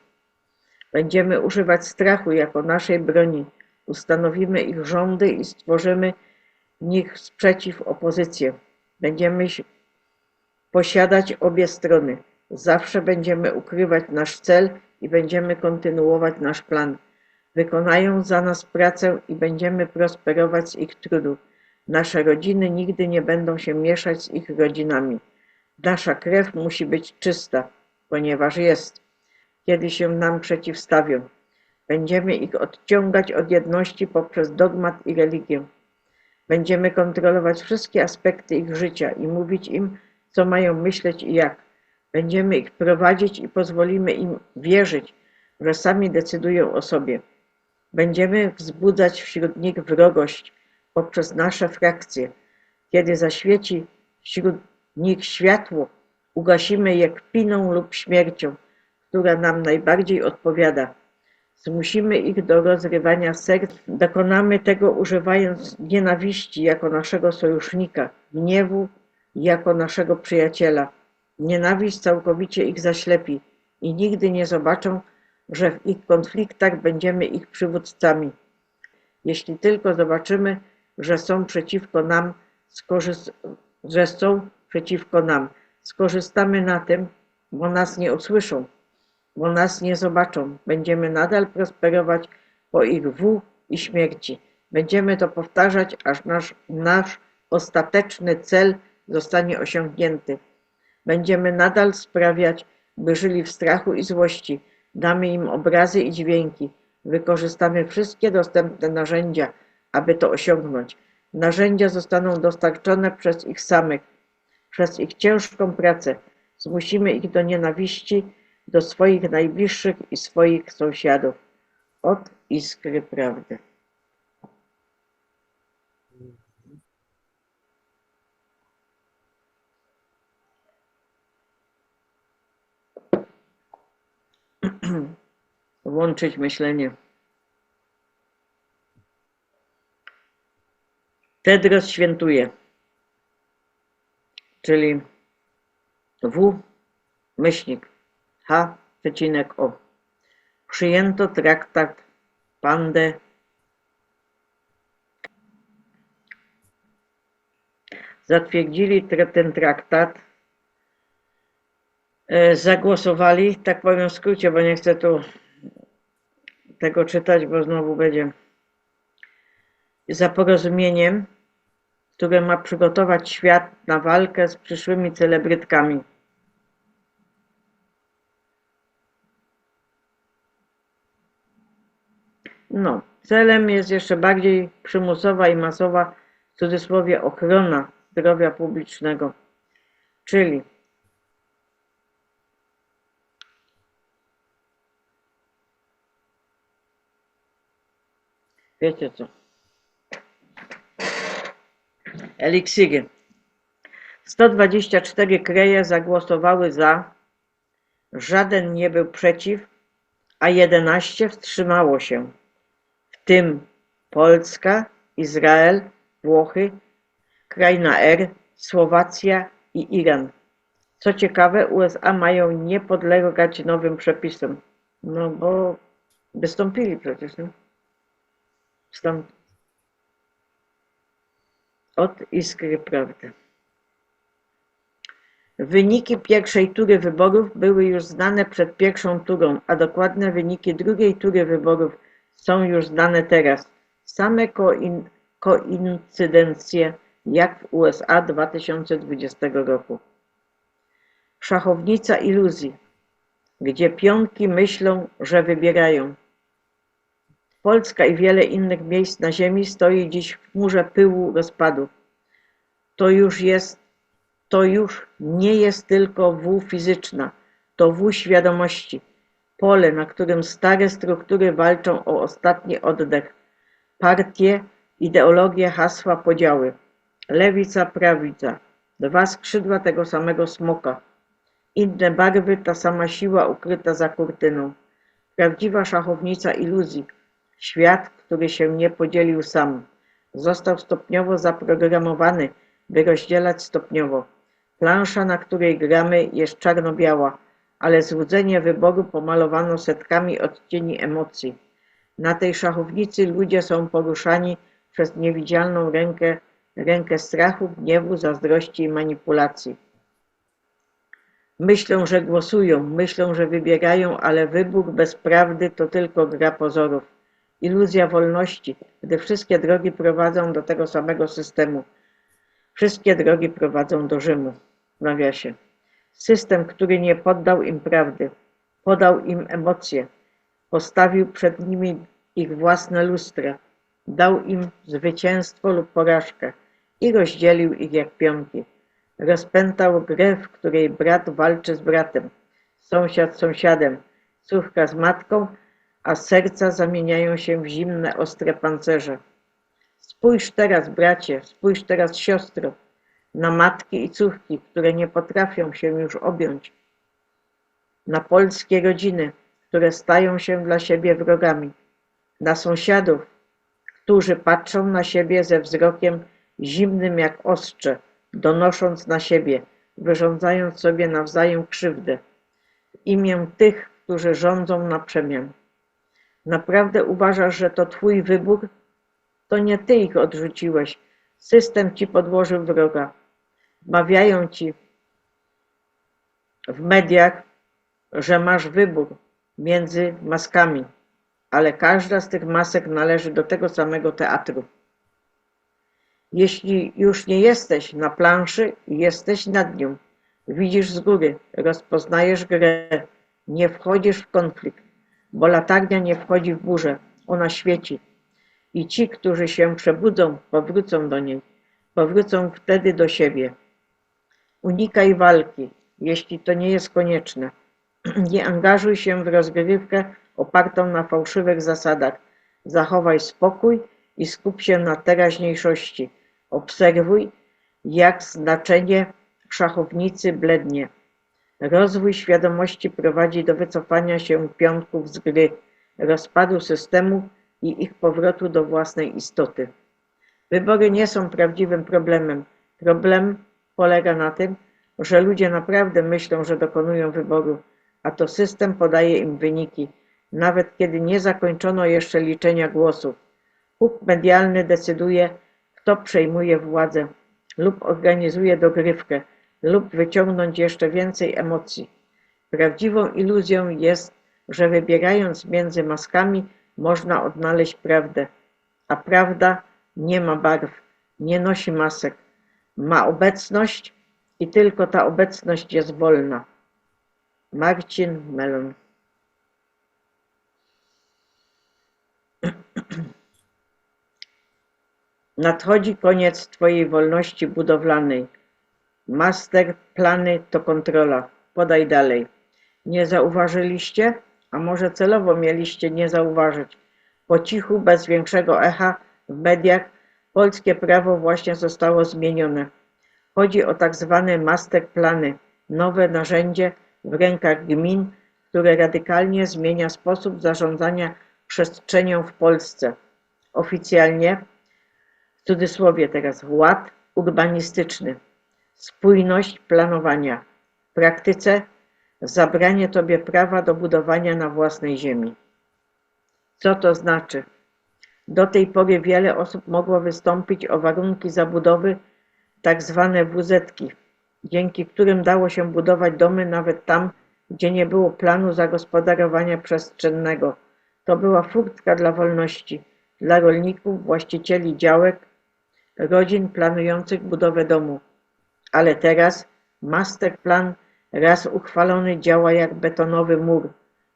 Będziemy używać strachu jako naszej broni. Ustanowimy ich rządy i stworzymy w nich sprzeciw, opozycję. Będziemy posiadać obie strony. Zawsze będziemy ukrywać nasz cel i będziemy kontynuować nasz plan. Wykonają za nas pracę i będziemy prosperować z ich trudu. Nasze rodziny nigdy nie będą się mieszać z ich rodzinami. Nasza krew musi być czysta, ponieważ jest, kiedy się nam przeciwstawią. Będziemy ich odciągać od jedności poprzez dogmat i religię. Będziemy kontrolować wszystkie aspekty ich życia i mówić im, co mają myśleć i jak. Będziemy ich prowadzić i pozwolimy im wierzyć, że sami decydują o sobie. Będziemy wzbudzać wśród nich wrogość poprzez nasze frakcje. Kiedy zaświeci wśród nich światło, ugasimy je kpiną lub śmiercią, która nam najbardziej odpowiada. Zmusimy ich do rozrywania serc. Dokonamy tego używając nienawiści jako naszego sojusznika, gniewu jako naszego przyjaciela. Nienawiść całkowicie ich zaślepi i nigdy nie zobaczą, że w ich konfliktach będziemy ich przywódcami. Jeśli tylko zobaczymy, że są przeciwko nam, skorzystamy na tym, bo nas nie usłyszą, bo nas nie zobaczą. Będziemy nadal prosperować po ich i śmierci. Będziemy to powtarzać, aż nasz ostateczny cel zostanie osiągnięty. Będziemy nadal sprawiać, by żyli w strachu i złości. Damy im obrazy i dźwięki. Wykorzystamy wszystkie dostępne narzędzia, aby to osiągnąć. Narzędzia zostaną dostarczone przez ich samych, przez ich ciężką pracę. Zmusimy ich do nienawiści, do swoich najbliższych i swoich sąsiadów. Od Iskry Prawdy. Łączyć myślenie. Tedros świętuje, czyli W, myślnik, H, przecinek O. Przyjęto traktat Pande. Zatwierdzili ten traktat, zagłosowali, tak powiem w skrócie, bo nie chcę tu tego czytać, bo znowu będzie, za porozumieniem, które ma przygotować świat na walkę z przyszłymi celebrytkami. No, celem jest jeszcze bardziej przymusowa i masowa, w cudzysłowie, ochrona zdrowia publicznego, czyli wiecie co? Eliksiry. 124 kraje zagłosowały za, żaden nie był przeciw, a 11 wstrzymało się, w tym Polska, Izrael, Włochy, Kraina R, Słowacja i Iran. Co ciekawe, USA mają nie podlegać nowym przepisom, no bo wystąpili przecież, nie? Od Iskry Prawdy. Wyniki pierwszej tury wyborów były już znane przed pierwszą turą, a dokładne wyniki drugiej tury wyborów są już znane teraz. Same koincydencje jak w USA 2020 roku. Szachownica iluzji, gdzie pionki myślą, że wybierają. Polska i wiele innych miejsc na ziemi stoi dziś w chmurze pyłu rozpadu. To już nie jest tylko fizyczna, to świadomości. Pole, na którym stare struktury walczą o ostatni oddech. Partie, ideologie, hasła, podziały. Lewica, prawica. Dwa skrzydła tego samego smoka. Inne barwy, ta sama siła ukryta za kurtyną. Prawdziwa szachownica iluzji. Świat, który się nie podzielił sam. Został stopniowo zaprogramowany, by rozdzielać stopniowo. Plansza, na której gramy, jest czarno-biała, ale złudzenie wyboru pomalowano setkami odcieni emocji. Na tej szachownicy ludzie są poruszani przez niewidzialną rękę strachu, gniewu, zazdrości i manipulacji. Myślą, że głosują, myślą, że wybierają, ale wybór bez prawdy to tylko gra pozorów. Iluzja wolności, gdy wszystkie drogi prowadzą do tego samego systemu. Wszystkie drogi prowadzą do Rzymu. W nawiasie. System, który nie poddał im prawdy, podał im emocje, postawił przed nimi ich własne lustra, dał im zwycięstwo lub porażkę i rozdzielił ich jak pionki. Rozpętał grę, w której brat walczy z bratem, sąsiad z sąsiadem, córka z matką, a serca zamieniają się w zimne, ostre pancerze. Spójrz teraz, bracie, spójrz teraz, siostro, na matki i córki, które nie potrafią się już objąć, na polskie rodziny, które stają się dla siebie wrogami, na sąsiadów, którzy patrzą na siebie ze wzrokiem zimnym jak ostrze, donosząc na siebie, wyrządzając sobie nawzajem krzywdę, w imię tych, którzy rządzą na przemian. Naprawdę uważasz, że to twój wybór? To nie ty ich odrzuciłeś. System ci podłożył wroga. Wmawiają ci w mediach, że masz wybór między maskami, ale każda z tych masek należy do tego samego teatru. Jeśli już nie jesteś na planszy, jesteś nad nią. Widzisz z góry, rozpoznajesz grę, nie wchodzisz w konflikt, bo latarnia nie wchodzi w burzę, ona świeci. I ci, którzy się przebudzą, powrócą do niej, powrócą wtedy do siebie. Unikaj walki, jeśli to nie jest konieczne. Nie angażuj się w rozgrywkę opartą na fałszywych zasadach. Zachowaj spokój i skup się na teraźniejszości. Obserwuj, jak znaczenie szachownicy blednie. Rozwój świadomości prowadzi do wycofania się pionków z gry, rozpadu systemu i ich powrotu do własnej istoty. Wybory nie są prawdziwym problemem. Problem polega na tym, że ludzie naprawdę myślą, że dokonują wyboru, a to system podaje im wyniki. nawet kiedy nie zakończono jeszcze liczenia głosów. Huk medialny decyduje, kto przejmuje władzę, lub organizuje dogrywkę, lub wyciągnąć jeszcze więcej emocji. Prawdziwą iluzją jest, że wybierając między maskami można odnaleźć prawdę, a prawda nie ma barw, nie nosi masek, ma obecność i tylko ta obecność jest wolna. Marcin Melon. Nadchodzi koniec twojej wolności budowlanej. Master plany to kontrola. Podaj dalej. Nie zauważyliście? A może celowo mieliście nie zauważyć? Po cichu, bez większego echa, w mediach polskie prawo właśnie zostało zmienione. Chodzi o tak zwane master plany, nowe narzędzie w rękach gmin, które radykalnie zmienia sposób zarządzania przestrzenią w Polsce. Oficjalnie, w cudzysłowie teraz, ład urbanistyczny, spójność planowania. W praktyce zabranie tobie prawa do budowania na własnej ziemi. Co to znaczy? Do tej pory wiele osób mogło wystąpić o warunki zabudowy, tak zwane WZ-ki, dzięki którym dało się budować domy nawet tam, gdzie nie było planu zagospodarowania przestrzennego. To była furtka dla wolności, dla rolników, właścicieli działek, rodzin planujących budowę domu. Ale teraz masterplan raz uchwalony działa jak betonowy mur.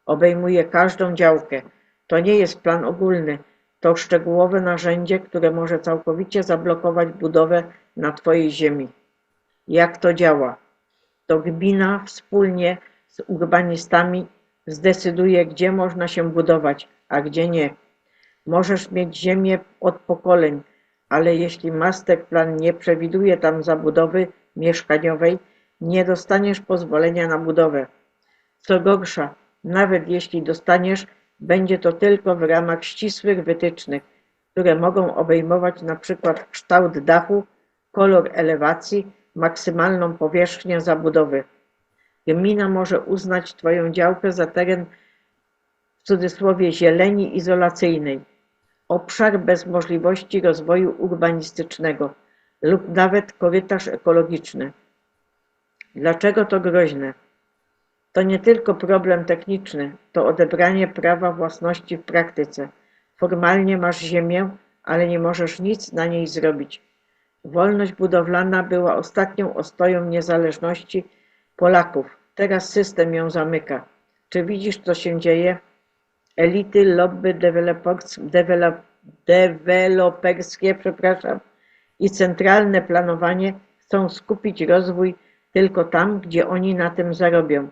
Obejmuje każdą działkę. To nie jest plan ogólny. To szczegółowe narzędzie, które może całkowicie zablokować budowę na twojej ziemi. Jak to działa? To gmina wspólnie z urbanistami zdecyduje, gdzie można się budować, a gdzie nie. Możesz mieć ziemię od pokoleń, ale jeśli masterplan nie przewiduje tam zabudowy mieszkaniowej, nie dostaniesz pozwolenia na budowę. Co gorsza, nawet jeśli dostaniesz, będzie to tylko w ramach ścisłych wytycznych, które mogą obejmować na przykład kształt dachu, kolor elewacji, maksymalną powierzchnię zabudowy. Gmina może uznać twoją działkę za teren w cudzysłowie zieleni izolacyjnej, obszar bez możliwości rozwoju urbanistycznego lub nawet korytarz ekologiczny. Dlaczego to groźne? To nie tylko problem techniczny, to odebranie prawa własności w praktyce. Formalnie masz ziemię, ale nie możesz nic na niej zrobić. Wolność budowlana była ostatnią ostoją niezależności Polaków. Teraz system ją zamyka. Czy widzisz, co się dzieje? Elity, lobby deweloperskie, i centralne planowanie chcą skupić rozwój tylko tam, gdzie oni na tym zarobią.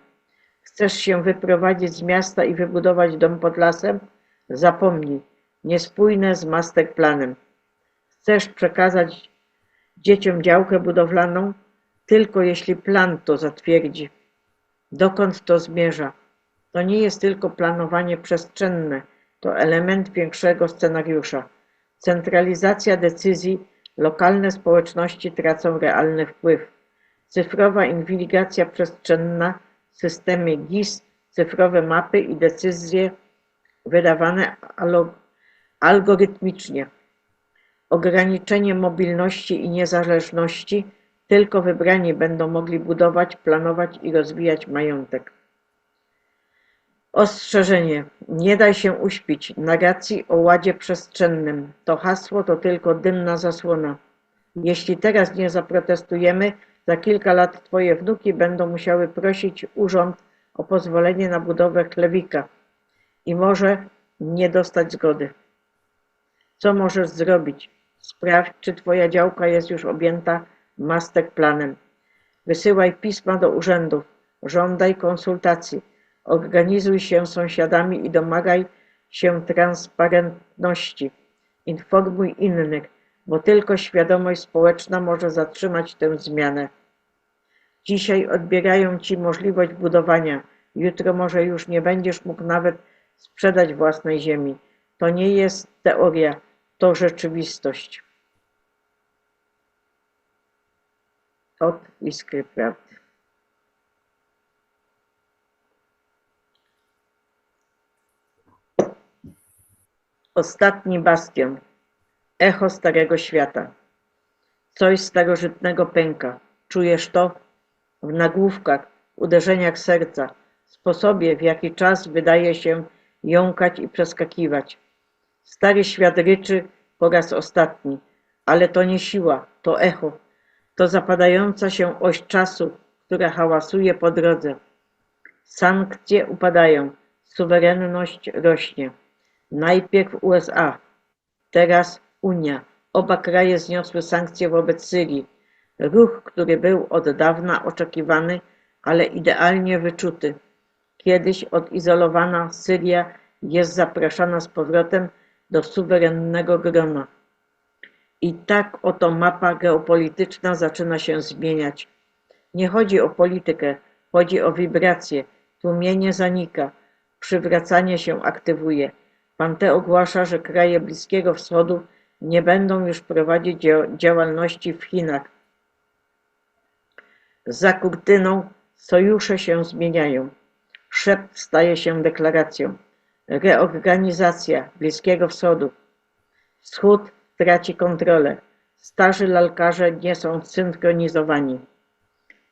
Chcesz się wyprowadzić z miasta i wybudować dom pod lasem? Zapomnij. Niespójne z masterplanem. Chcesz przekazać dzieciom działkę budowlaną? Tylko jeśli plan to zatwierdzi. Dokąd to zmierza? To nie jest tylko planowanie przestrzenne, to element większego scenariusza. Centralizacja decyzji, lokalne społeczności tracą realny wpływ. Cyfrowa inwigilacja przestrzenna, systemy GIS, cyfrowe mapy i decyzje wydawane algorytmicznie. Ograniczenie mobilności i niezależności, tylko wybrani będą mogli budować, planować i rozwijać majątek. Ostrzeżenie. Nie daj się uśpić. Narracji o ładzie przestrzennym. To hasło to tylko dymna zasłona. Jeśli teraz nie zaprotestujemy, za kilka lat twoje wnuki będą musiały prosić urząd o pozwolenie na budowę chlewika i może nie dostać zgody. Co możesz zrobić? Sprawdź, czy twoja działka jest już objęta masterplanem. Wysyłaj pisma do urzędów, żądaj konsultacji, organizuj się z sąsiadami i domagaj się transparentności. Informuj innych, bo tylko świadomość społeczna może zatrzymać tę zmianę. Dzisiaj odbierają ci możliwość budowania, jutro może już nie będziesz mógł nawet sprzedać własnej ziemi. To nie jest teoria, to rzeczywistość. Od Iskry Prawdy. Ostatni bastion. Echo starego świata. Coś starożytnego pęka. Czujesz to? W nagłówkach, uderzeniach serca, sposobie, w jaki czas wydaje się jąkać i przeskakiwać. Stary świat ryczy po raz ostatni, ale to nie siła, to echo, to zapadająca się oś czasu, która hałasuje po drodze. Sankcje upadają, suwerenność rośnie. Najpierw USA, teraz Unia. Oba kraje zniosły sankcje wobec Syrii. Ruch, który był od dawna oczekiwany, ale idealnie wyczuty. Kiedyś odizolowana Syria jest zapraszana z powrotem do suwerennego grona. I tak oto mapa geopolityczna zaczyna się zmieniać. Nie chodzi o politykę, chodzi o wibracje. Tłumienie zanika, przywracanie się aktywuje. Pan T. ogłasza, że kraje Bliskiego Wschodu nie będą już prowadzić działalności w Chinach. Za kurtyną sojusze się zmieniają. Szept staje się deklaracją. Reorganizacja Bliskiego Wschodu. Wschód traci kontrolę. Starzy lalkarze nie są zsynchronizowani.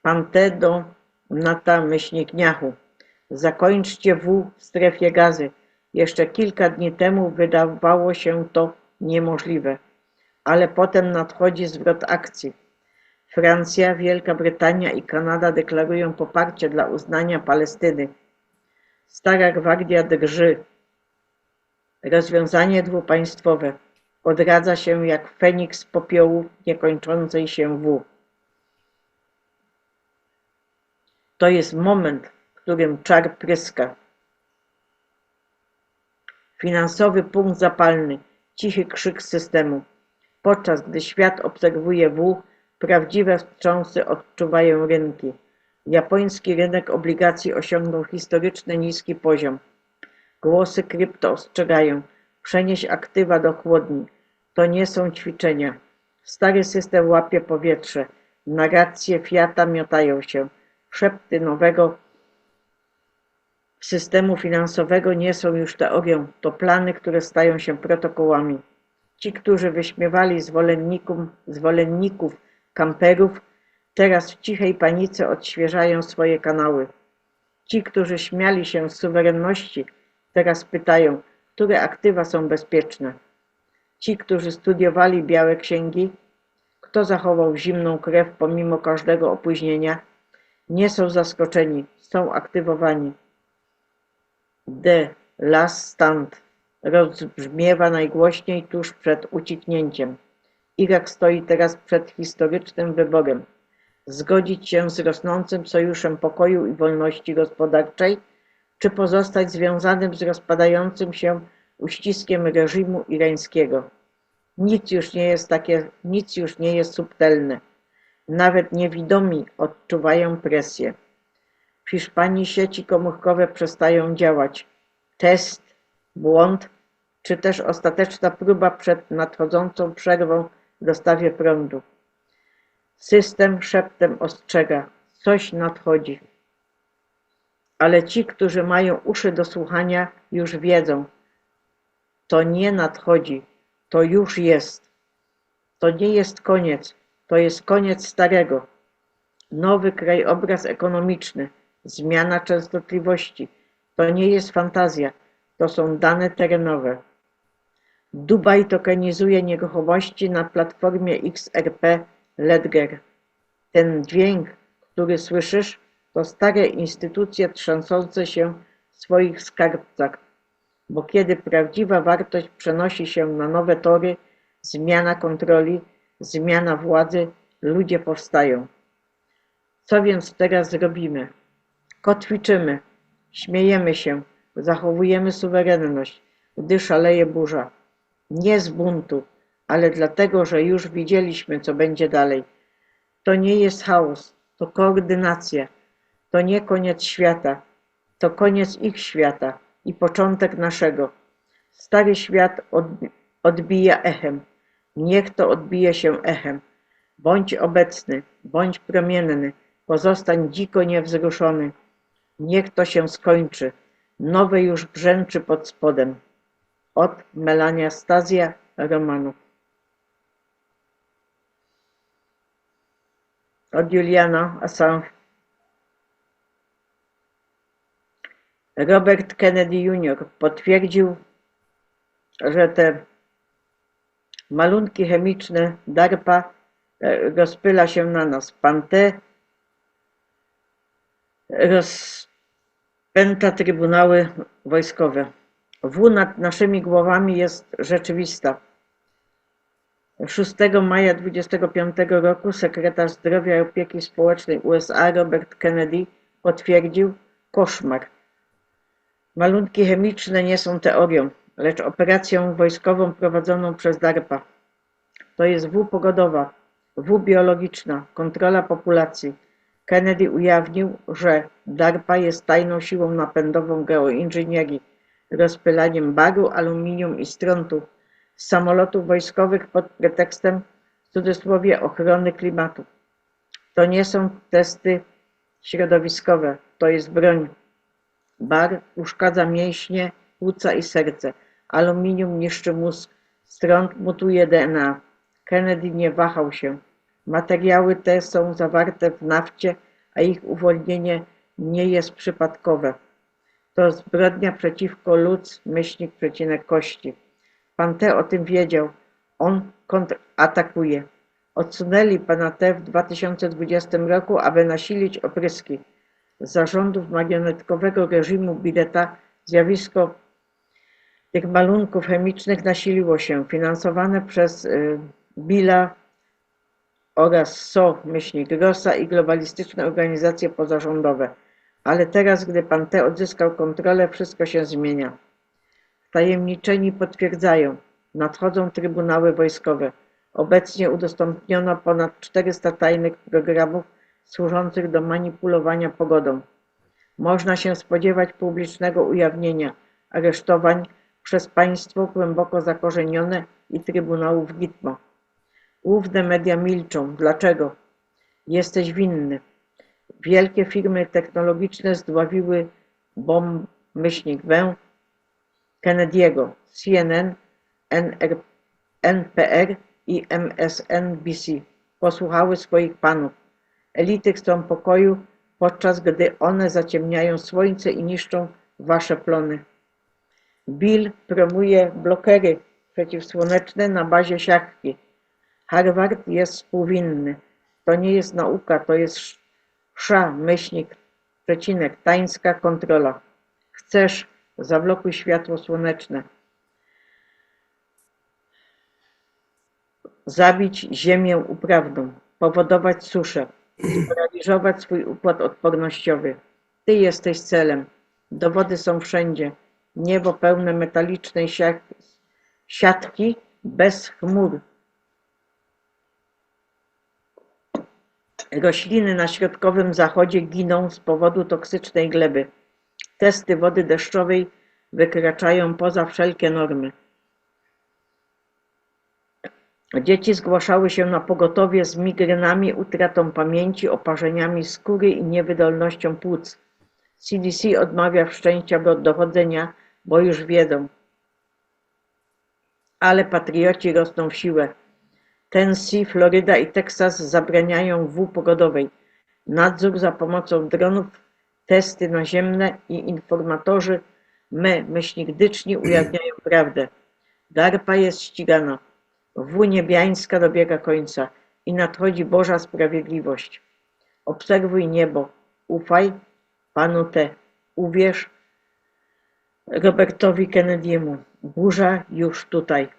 Pan T. do Nata-Gniachu. Zakończcie W w strefie Gazy. Jeszcze kilka dni temu wydawało się to niemożliwe, ale potem nadchodzi zwrot akcji. Francja, Wielka Brytania i Kanada deklarują poparcie dla uznania Palestyny. Stara gwardia drży. Rozwiązanie dwupaństwowe odradza się jak feniks z popiołu niekończącej się W. To jest moment, w którym czar pryska. Finansowy punkt zapalny, cichy krzyk systemu. Podczas gdy świat obserwuje W, prawdziwe wstrząsy odczuwają rynki. Japoński rynek obligacji osiągnął historyczny niski poziom. Głosy krypto ostrzegają: przenieś aktywa do chłodni. To nie są ćwiczenia. Stary system łapie powietrze. Narracje Fiata miotają się. Szepty nowego systemu finansowego nie są już teorią, to plany, które stają się protokołami. Ci, którzy wyśmiewali zwolenników kamperów, teraz w cichej panice odświeżają swoje kanały. Ci, którzy śmiali się z suwerenności, teraz pytają, które aktywa są bezpieczne. Ci, którzy studiowali białe księgi, kto zachował zimną krew pomimo każdego opóźnienia, nie są zaskoczeni, są aktywowani. The Last Stand rozbrzmiewa najgłośniej tuż przed ucichnięciem. Irak stoi teraz przed historycznym wyborem. Zgodzić się z rosnącym sojuszem pokoju i wolności gospodarczej, czy pozostać związanym z rozpadającym się uściskiem reżimu irańskiego. Nic już nie jest subtelne. Nawet niewidomi odczuwają presję. W Hiszpanii sieci komórkowe przestają działać. Test, błąd, czy też ostateczna próba przed nadchodzącą przerwą w dostawie prądu. System szeptem ostrzega: coś nadchodzi. Ale ci, którzy mają uszy do słuchania, już wiedzą. To nie nadchodzi, to już jest. To nie jest koniec, to jest koniec starego. Nowy krajobraz ekonomiczny, zmiana częstotliwości. To nie jest fantazja, to są dane terenowe. Dubaj tokenizuje nieruchomości na platformie XRP Ledger. Ten dźwięk, który słyszysz, to stare instytucje trzęsące się w swoich skarbcach, bo kiedy prawdziwa wartość przenosi się na nowe tory, zmiana kontroli, zmiana władzy, ludzie powstają. Co więc teraz zrobimy? Kotwiczymy, śmiejemy się, zachowujemy suwerenność, gdy szaleje burza. Nie z buntu, ale dlatego, że już widzieliśmy, co będzie dalej. To nie jest chaos, to koordynacja. To nie koniec świata, to koniec ich świata i początek naszego. Stary świat odbija echem. Niech to odbije się echem. Bądź obecny, bądź promienny, pozostań dziko niewzruszony. Niech to się skończy. Nowe już brzęczy pod spodem. od Melania Stazja Romanów. Od Juliana Assange. Robert Kennedy Jr. potwierdził, że te malunki chemiczne DARPA rozpyla się na nas. Pan T. rozpęta trybunały wojskowe. W nad naszymi głowami jest rzeczywista. 6 maja 25 roku sekretarz zdrowia i opieki społecznej USA Robert Kennedy potwierdził koszmar. Malunki chemiczne nie są teorią, lecz operacją wojskową prowadzoną przez DARPA. To jest pogodowa, biologiczna, kontrola populacji. Kennedy ujawnił, że DARPA jest tajną siłą napędową geoinżynierii, rozpylaniem baru, aluminium i strontu z samolotów wojskowych pod pretekstem, w cudzysłowie, ochrony klimatu. To nie są testy środowiskowe, to jest broń. Bar uszkadza mięśnie, płuca i serce. Aluminium niszczy mózg, stront mutuje DNA. Kennedy nie wahał się. Materiały te są zawarte w nafcie, a ich uwolnienie nie jest przypadkowe. To zbrodnia przeciwko kości. Pan T. o tym wiedział. On kontratakuje. Odsunęli pana T. w 2020 roku, aby nasilić opryski. Z zarządów marionetkowego reżimu Bideta zjawisko tych malunków chemicznych nasiliło się, finansowane przez Billa oraz SO-Rossa i globalistyczne organizacje pozarządowe. Ale teraz, gdy pan T. odzyskał kontrolę, wszystko się zmienia. Wtajemniczeni potwierdzają, nadchodzą trybunały wojskowe. Obecnie udostępniono ponad 400 tajnych programów służących do manipulowania pogodą. Można się spodziewać publicznego ujawnienia, aresztowań przez państwo głęboko zakorzenione i trybunałów Gitmo. Główne media milczą. Dlaczego? Jesteś winny. Wielkie firmy technologiczne zdławiły bomb-wę Kennedy'ego, CNN, NPR i MSNBC. Posłuchały swoich panów. Elity chcą pokoju, podczas gdy one zaciemniają słońce i niszczą wasze plony. Bill promuje blokery przeciwsłoneczne na bazie siatki. Harvard jest współwinny. To nie jest nauka, to jest tańska kontrola. Chcesz, zablokuj światło słoneczne. Zabić ziemię uprawną, powodować suszę, sparaliżować swój układ odpornościowy. Ty jesteś celem. Dowody są wszędzie. Niebo pełne metalicznej siatki bez chmur. Rośliny na środkowym zachodzie giną z powodu toksycznej gleby. Testy wody deszczowej wykraczają poza wszelkie normy. Dzieci zgłaszały się na pogotowie z migrenami, utratą pamięci, oparzeniami skóry i niewydolnością płuc. CDC odmawia wszczęcia dochodzenia, bo już wiedzą. Ale patrioci rosną w siłę. Tennessee, Floryda i Teksas zabraniają pogodowej. Nadzór za pomocą dronów, testy naziemne i informatorzy dyczni ujawniają prawdę. DARPA jest ścigana. Niebiańska dobiega końca i nadchodzi Boża sprawiedliwość. Obserwuj niebo. Ufaj panu T. Uwierz Robertowi Kennedy'emu. Burza już tutaj.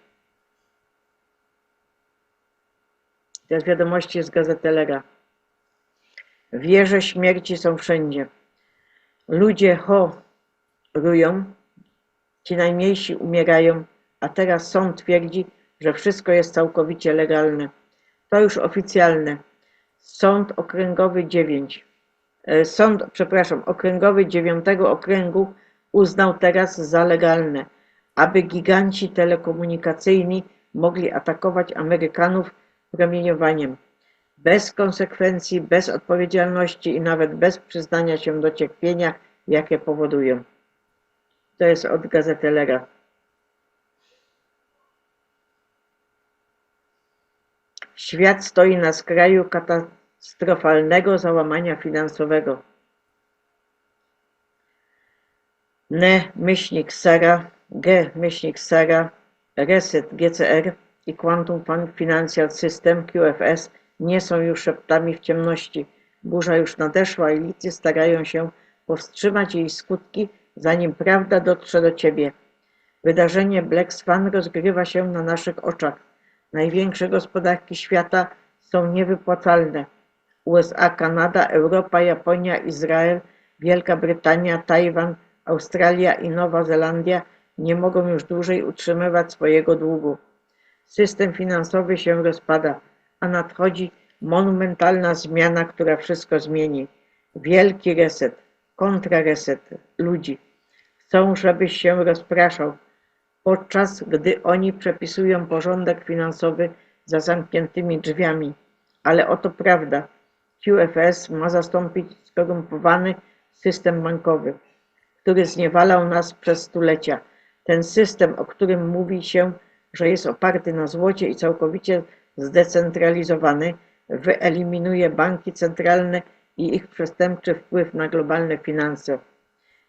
Te wiadomości z Gazetelera. Wieże śmierci są wszędzie. Ludzie chorują, ci najmniejsi umierają, a teraz sąd twierdzi, że wszystko jest całkowicie legalne. To już oficjalne. Okręgowy 9 Okręgu uznał teraz za legalne, aby giganci telekomunikacyjni mogli atakować Amerykanów promieniowaniem. Bez konsekwencji, bez odpowiedzialności i nawet bez przyznania się do cierpienia, jakie powodują. To jest od Gazetelera. Świat stoi na skraju katastrofalnego załamania finansowego. NE-Sara, G-Sara, Reset GCR i Quantum Financial System QFS nie są już szeptami w ciemności. Burza już nadeszła i elity starają się powstrzymać jej skutki, zanim prawda dotrze do ciebie. Wydarzenie Black Swan rozgrywa się na naszych oczach. Największe gospodarki świata są niewypłacalne. USA, Kanada, Europa, Japonia, Izrael, Wielka Brytania, Tajwan, Australia i Nowa Zelandia nie mogą już dłużej utrzymywać swojego długu. System finansowy się rozpada, a nadchodzi monumentalna zmiana, która wszystko zmieni. Wielki reset, kontrareset ludzi. Chcą, żebyś się rozpraszał, podczas gdy oni przepisują porządek finansowy za zamkniętymi drzwiami. Ale oto prawda. QFS ma zastąpić skorumpowany system bankowy, który zniewalał nas przez stulecia. Ten system, o którym mówi się, że jest oparty na złocie i całkowicie zdecentralizowany, wyeliminuje banki centralne i ich przestępczy wpływ na globalne finanse.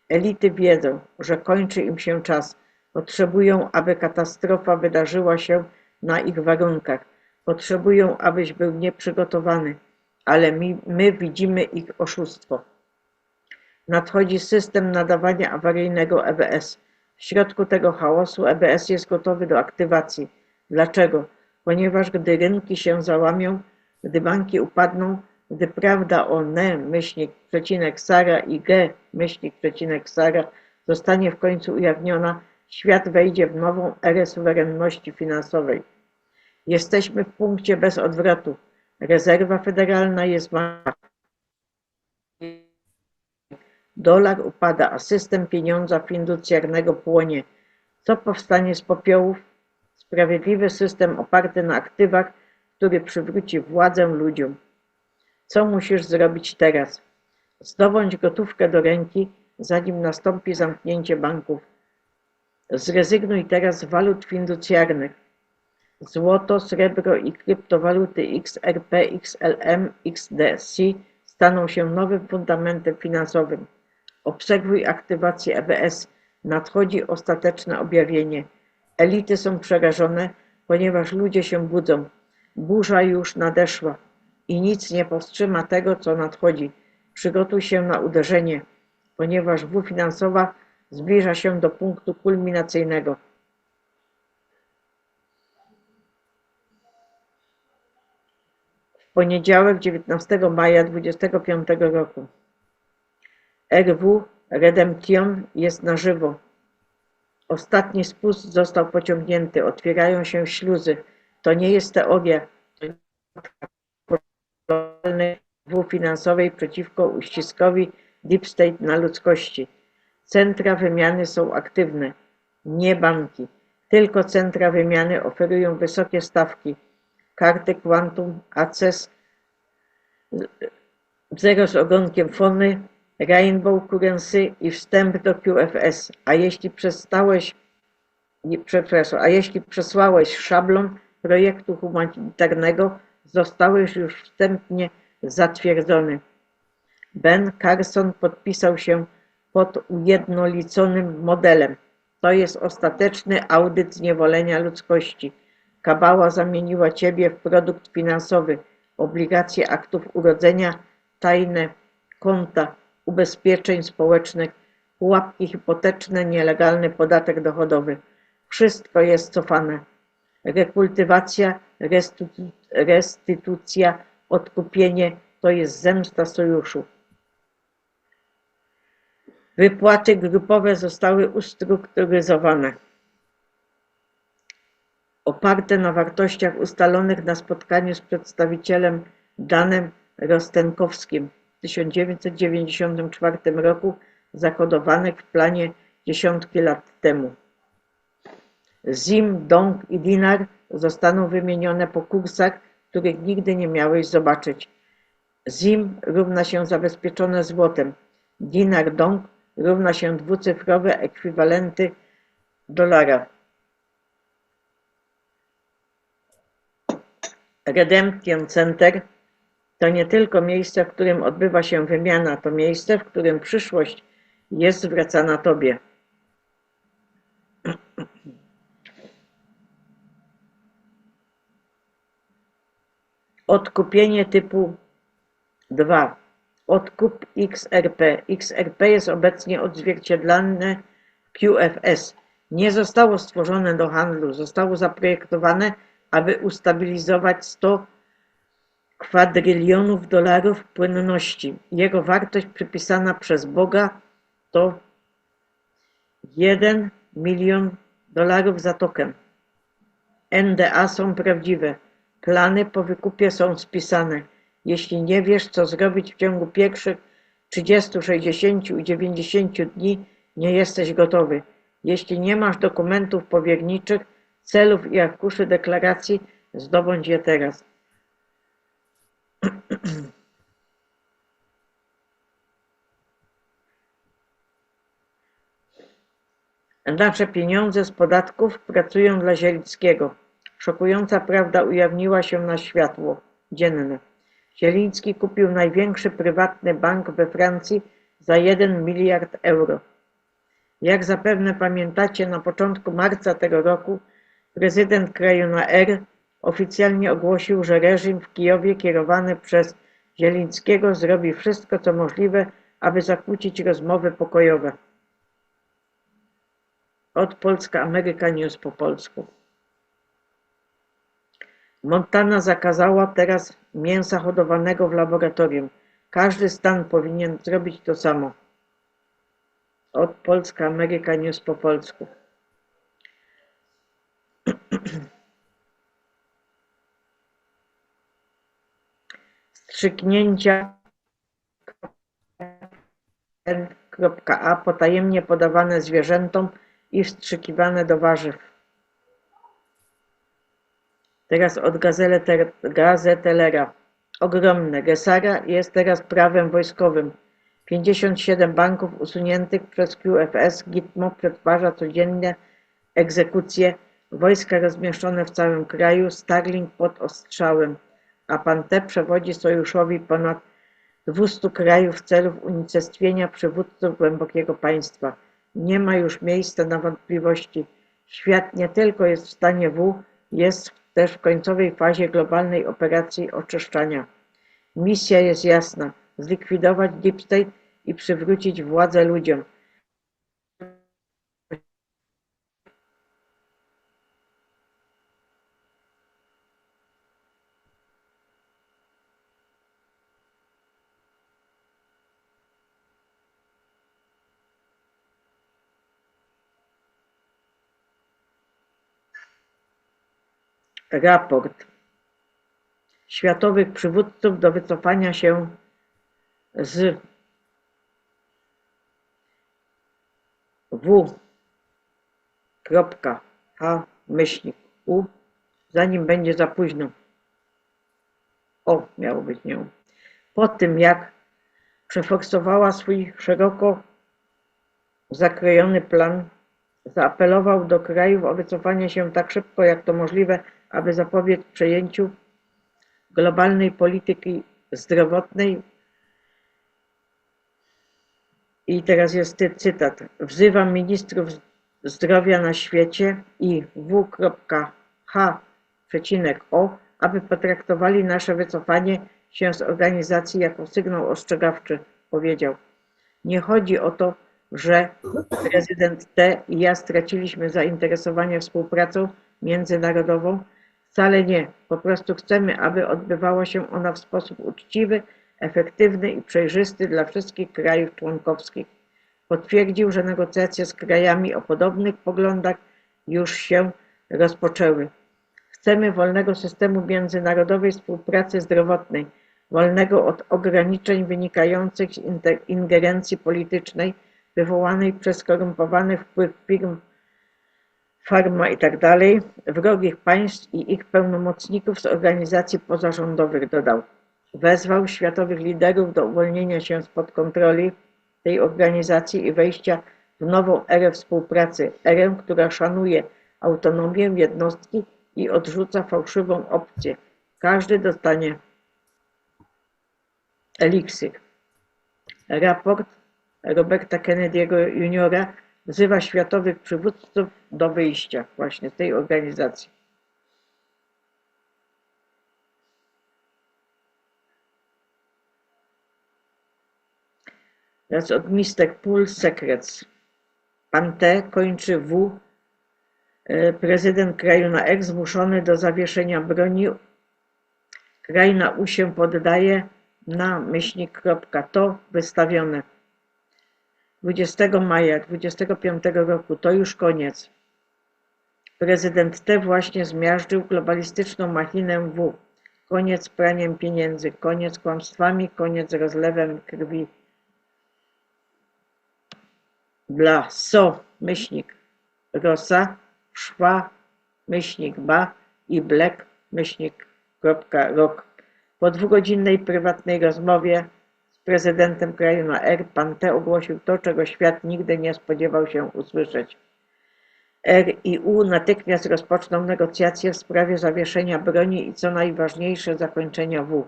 Elity wiedzą, że kończy im się czas. Potrzebują, aby katastrofa wydarzyła się na ich warunkach. Potrzebują, abyś był nieprzygotowany, ale my widzimy ich oszustwo. Nadchodzi system nadawania awaryjnego EBS. W środku tego chaosu EBS jest gotowy do aktywacji. Dlaczego? Ponieważ gdy rynki się załamią, gdy banki upadną, gdy prawda o NE-Sara i G-Sara zostanie w końcu ujawniona, świat wejdzie w nową erę suwerenności finansowej. Jesteśmy w punkcie bez odwrotu. Rezerwa Federalna jest martwa. Dolar upada, a system pieniądza fiducjarnego płonie. Co powstanie z popiołów? Sprawiedliwy system oparty na aktywach, który przywróci władzę ludziom. Co musisz zrobić teraz? Zdobądź gotówkę do ręki, zanim nastąpi zamknięcie banków. Zrezygnuj teraz z walut fiducjarnych. Złoto, srebro i kryptowaluty XRP, XLM, XDC staną się nowym fundamentem finansowym. Obserwuj aktywację EBS. Nadchodzi ostateczne objawienie. Elity są przerażone, ponieważ ludzie się budzą. Burza już nadeszła i nic nie powstrzyma tego, co nadchodzi. Przygotuj się na uderzenie, ponieważ W finansowa zbliża się do punktu kulminacyjnego. W poniedziałek 19 maja 2025 roku. RW Redemption jest na żywo. Ostatni spust został pociągnięty. Otwierają się śluzy. To nie jest teoria. To nie W finansowej przeciwko uściskowi Deep State na ludzkości. Centra wymiany są aktywne. Nie banki. Tylko centra wymiany oferują wysokie stawki. Karty Quantum, Access, zero z ogonkiem Fony, Rainbow Currency i wstęp do QFS. A jeśli przesłałeś szablon projektu humanitarnego, zostałeś już wstępnie zatwierdzony. Ben Carson podpisał się pod ujednoliconym modelem. To jest ostateczny audyt zniewolenia ludzkości. Kabała zamieniła ciebie w produkt finansowy, obligacje aktów urodzenia, tajne konta ubezpieczeń społecznych, pułapki hipoteczne, nielegalny podatek dochodowy. Wszystko jest cofane. Rekultywacja, restytucja, odkupienie to jest zemsta sojuszu. Wypłaty grupowe zostały ustrukturyzowane. Oparte na wartościach ustalonych na spotkaniu z przedstawicielem Danem Rostenkowskim w 1994 roku, zakodowanych w planie dziesiątki lat temu. ZIM, Dong i Dinar zostaną wymienione po kursach, których nigdy nie miałeś zobaczyć. ZIM równa się zabezpieczone złotem. Dinar Dong równa się dwucyfrowe ekwiwalenty dolara. Redemption Center to nie tylko miejsce, w którym odbywa się wymiana, to miejsce, w którym przyszłość jest zwracana Tobie. Odkupienie typu 2. Odkup XRP. XRP jest obecnie odzwierciedlane w QFS. Nie zostało stworzone do handlu, zostało zaprojektowane, aby ustabilizować 100 kwadrylionów dolarów płynności. Jego wartość przypisana przez Boga to 1 milion dolarów za token. NDA są prawdziwe. Plany po wykupie są spisane. Jeśli nie wiesz, co zrobić w ciągu pierwszych 30, 60 i 90 dni, nie jesteś gotowy. Jeśli nie masz dokumentów powierniczych, celów i arkuszy deklaracji, zdobądź je teraz. Nasze pieniądze z podatków pracują dla Zielińskiego. Szokująca prawda ujawniła się na światło dzienne. Zieliński kupił największy prywatny bank we Francji za 1 miliard euro. Jak zapewne pamiętacie, na początku marca tego roku prezydent kraju na R oficjalnie ogłosił, że reżim w Kijowie kierowany przez Zielińskiego zrobi wszystko, co możliwe, aby zakłócić rozmowy pokojowe. Od Polska Ameryka News po polsku. Montana zakazała teraz mięsa hodowanego w laboratorium. Każdy stan powinien zrobić to samo. Od Polska Ameryka News po polsku. Wstrzyknięcia N.A. potajemnie podawane zwierzętom i wstrzykiwane do warzyw. Teraz od Gazetellera. Ogromne. Gesara jest teraz prawem wojskowym. 57 banków usuniętych przez QFS. Gitmo przetwarza codziennie egzekucje. Wojska rozmieszczone w całym kraju. Starlink pod ostrzałem. A pan T. przewodzi sojuszowi ponad 200 krajów w celu unicestwienia przywódców głębokiego państwa. Nie ma już miejsca na wątpliwości. Świat nie tylko jest w stanie W, jest też w końcowej fazie globalnej operacji oczyszczania. Misja jest jasna. Zlikwidować Deep State i przywrócić władzę ludziom. Raport światowych przywódców do wycofania się z W.H-U, zanim będzie za późno. O, miało być nią. Po tym, jak przeforsowała swój szeroko zakrojony plan, zaapelował do krajów o wycofanie się tak szybko, jak to możliwe, aby zapobiec przejęciu globalnej polityki zdrowotnej. I teraz jest cytat. Wzywam ministrów zdrowia na świecie i W.H.O, aby potraktowali nasze wycofanie się z organizacji jako sygnał ostrzegawczy, powiedział. Nie chodzi o to, że prezydent T i ja straciliśmy zainteresowanie współpracą międzynarodową. Wcale nie. Po prostu chcemy, aby odbywała się ona w sposób uczciwy, efektywny i przejrzysty dla wszystkich krajów członkowskich. Potwierdził, że negocjacje z krajami o podobnych poglądach już się rozpoczęły. Chcemy wolnego systemu międzynarodowej współpracy zdrowotnej, wolnego od ograniczeń wynikających z ingerencji politycznej wywołanej przez skorumpowany wpływ firm, farma itd., wrogich państw i ich pełnomocników z organizacji pozarządowych, dodał. Wezwał światowych liderów do uwolnienia się spod kontroli tej organizacji i wejścia w nową erę współpracy, erę, która szanuje autonomię jednostki i odrzuca fałszywą opcję, Każdy dostanie eliksir. Raport Roberta Kennedy'ego Jr. wzywa światowych przywódców do wyjścia właśnie z tej organizacji. Teraz od Mr. Pool Secrets. Pan T. kończy W. Prezydent kraju na X zmuszony do zawieszenia broni. Kraj na U się poddaje. Na _to wystawione. 20 maja 25 roku to już koniec. Prezydent T właśnie zmiażdżył globalistyczną machinę W. Koniec z praniem pieniędzy, koniec z kłamstwami, koniec z rozlewem krwi. Dla So Rosa, Szwa Ba i Black Rock. Po dwugodzinnej prywatnej rozmowie z prezydentem kraju na R pan T ogłosił to, czego świat nigdy nie spodziewał się usłyszeć. R i U natychmiast rozpoczną negocjacje w sprawie zawieszenia broni i co najważniejsze zakończenia W.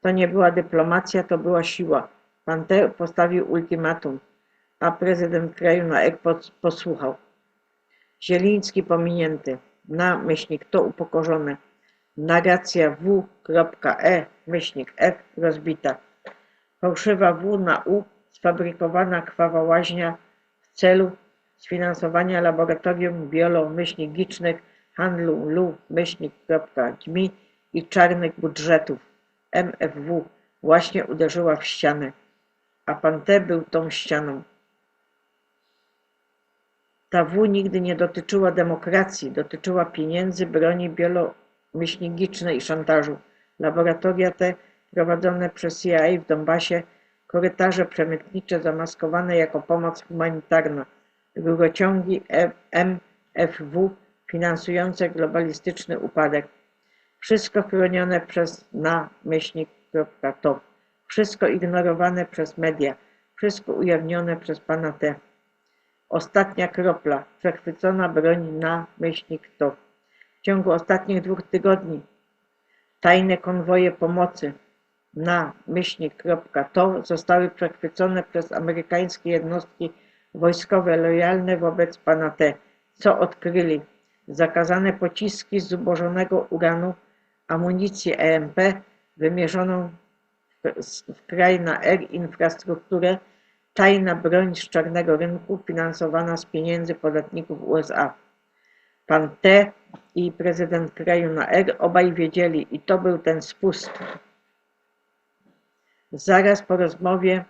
To nie była dyplomacja, to była siła. Pan T postawił ultimatum, a prezydent kraju na R posłuchał. Zieliński pominięty, na to upokorzone. Narracja W.E-F rozbita. Fałszywa W na U, sfabrykowana krwawa łaźnia w celu sfinansowania laboratorium biolo-gicznych, handlu lu-.dźmi i czarnych budżetów. MFW właśnie uderzyła w ścianę, a pan T był tą ścianą. Ta W nigdy nie dotyczyła demokracji, dotyczyła pieniędzy, broni biolo-gicznej i szantażu. Laboratoria te prowadzone przez CIA w Donbasie, korytarze przemytnicze zamaskowane jako pomoc humanitarna, rurociągi MFW finansujące globalistyczny upadek. Wszystko chronione przez na-to. Wszystko ignorowane przez media. Wszystko ujawnione przez pana T. Ostatnia kropla. Przechwycona broń na-to. W ciągu ostatnich 2 tygodni tajne konwoje pomocy na-to zostały przechwycone przez amerykańskie jednostki wojskowe lojalne wobec pana T. Co odkryli? Zakazane pociski z zubożonego uranu, amunicję EMP wymierzoną w kraj na R infrastrukturę, tajna broń z czarnego rynku finansowana z pieniędzy podatników USA. Pan T i prezydent kraju na R obaj wiedzieli i to był ten spust. Zaraz po rozmowie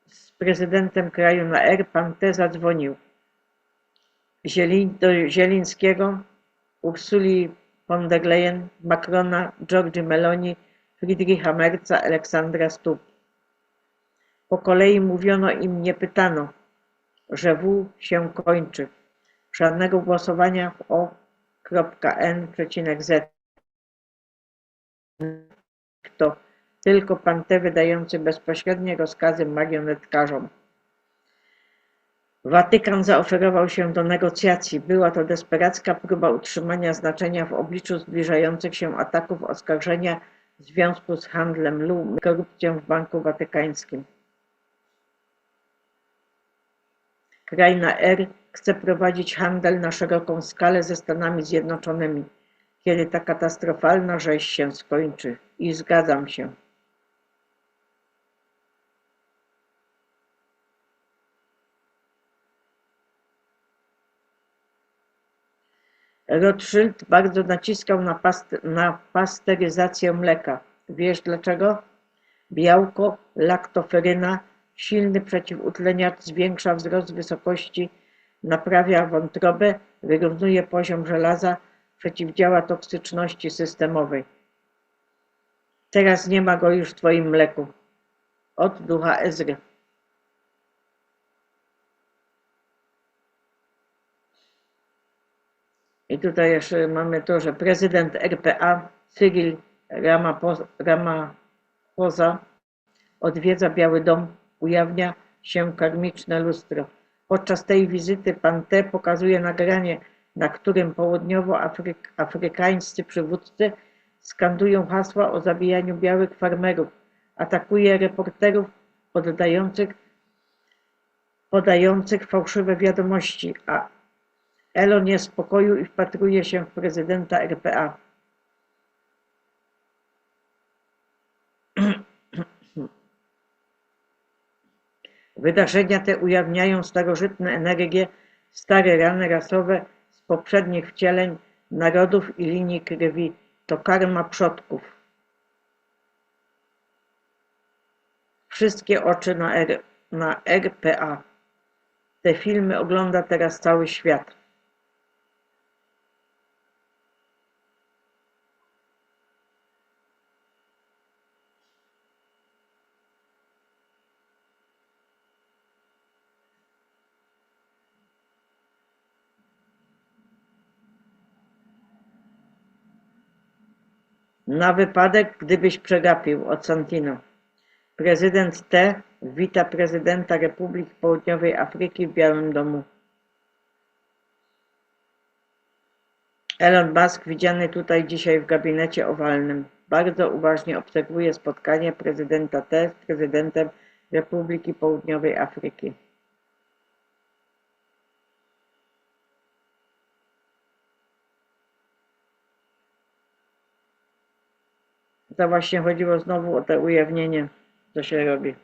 z prezydentem kraju na R pan T zadzwonił do Zielińskiego, Ursuli von der Leyen, Macrona, Giorgi Meloni, Friedricha Merza, Aleksandra Stubb. Po kolei mówiono im, nie pytano, że W się kończy. Żadnego głosowania w O.N.Z. To tylko pan T wydający bezpośrednie rozkazy marionetkarzom. Watykan zaoferował się do negocjacji. Była to desperacka próba utrzymania znaczenia w obliczu zbliżających się ataków, oskarżenia w związku z handlem i korupcją w Banku Watykańskim. Kraj na R chce prowadzić handel na szeroką skalę ze Stanami Zjednoczonymi, kiedy ta katastrofalna rzeź się skończy. I zgadzam się. Rothschild bardzo naciskał na pasteryzację mleka. Wiesz dlaczego? Białko, laktoferyna, silny przeciwutleniacz zwiększa wzrost wysokości, naprawia wątrobę, wyrównuje poziom żelaza, przeciwdziała toksyczności systemowej. Teraz nie ma go już w twoim mleku. Od ducha Ezry. I tutaj jeszcze mamy to, że prezydent RPA Cyril Ramaphosa odwiedza Biały Dom, ujawnia się karmiczne lustro. Podczas tej wizyty pan T pokazuje nagranie na którym południowoafrykańscy przywódcy skandują hasła o zabijaniu białych farmerów, atakuje reporterów podających fałszywe wiadomości, a Elon jest w pokoju i wpatruje się w prezydenta RPA. Wydarzenia te ujawniają starożytne energie, stare rany rasowe z poprzednich wcieleń narodów i linii krwi. To karma przodków. Wszystkie oczy na RPA. Te filmy ogląda teraz cały świat. Na wypadek, gdybyś przegapił, od Santino. Prezydent T. wita prezydenta Republiki Południowej Afryki w Białym Domu. Elon Musk widziany tutaj dzisiaj w gabinecie owalnym. Bardzo uważnie obserwuje spotkanie prezydenta T. z prezydentem Republiki Południowej Afryki. To właśnie chodziło znowu o to ujawnienie, co się robi.